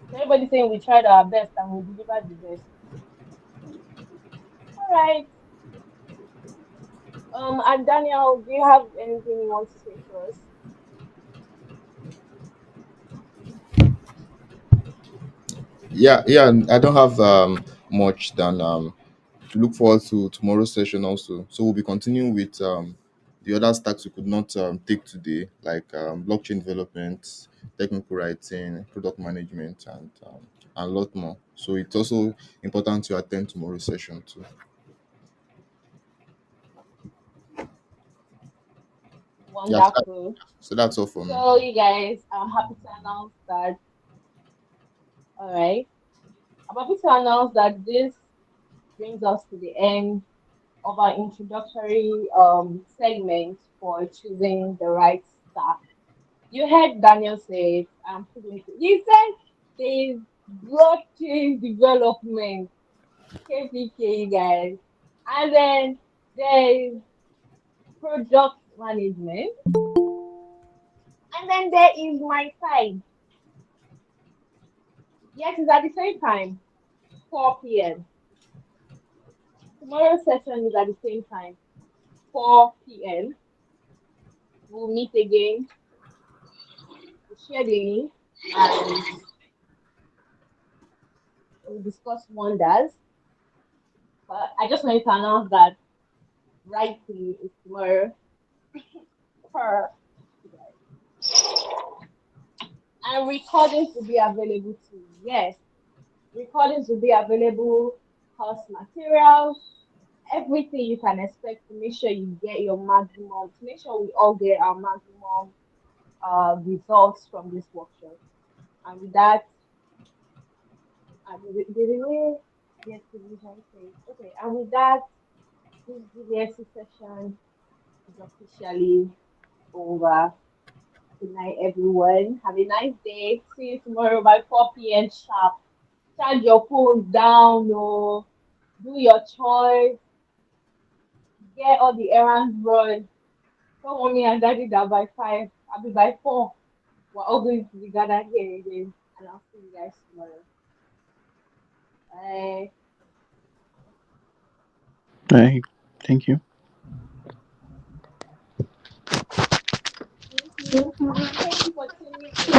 So everybody saying we tried our best and we delivered the best. All right. And Daniel, do you have anything you want to say to us? Yeah. I don't have much than to look forward to tomorrow's session also. So we'll be continuing with the other stacks we could not take today, like blockchain development, technical writing, product management, and a lot more. So it's also important to attend tomorrow's session too. Yeah, Wonderful. so that's all for me. So you guys, I'm happy to announce that. All right. I'm happy to announce that this brings us to the end of our introductory segment for choosing the right stack. You heard Daniel say it. I'm still going to. He said there is blockchain development, KPK, guys, and then there is product management, and then there is my side. Yes, it's at the same time, 4 p.m. Tomorrow's session is at the same time, 4 p.m. We'll meet again. We'll share the link and we'll discuss wonders. But I just wanted to announce that writing is tomorrow. Per and recordings will be available too. Yes, recordings will be available, course materials, everything you can expect to make sure you get your maximum, to make sure we all get our maximum results from this workshop. And with that, the way yes, the vision says, okay, and with that, this GDSC session is officially over. Good night, everyone. Have a nice day. See you tomorrow by 4 p.m. sharp. Charge your phones down, no. Do your chores. Get all the errands run. Don't want me and daddy that by 5. I'll be by 4. We're all going to be gathered here again. And I'll see you guys tomorrow. Bye. Right. Thank you. Thank you. And thank you for tuning in.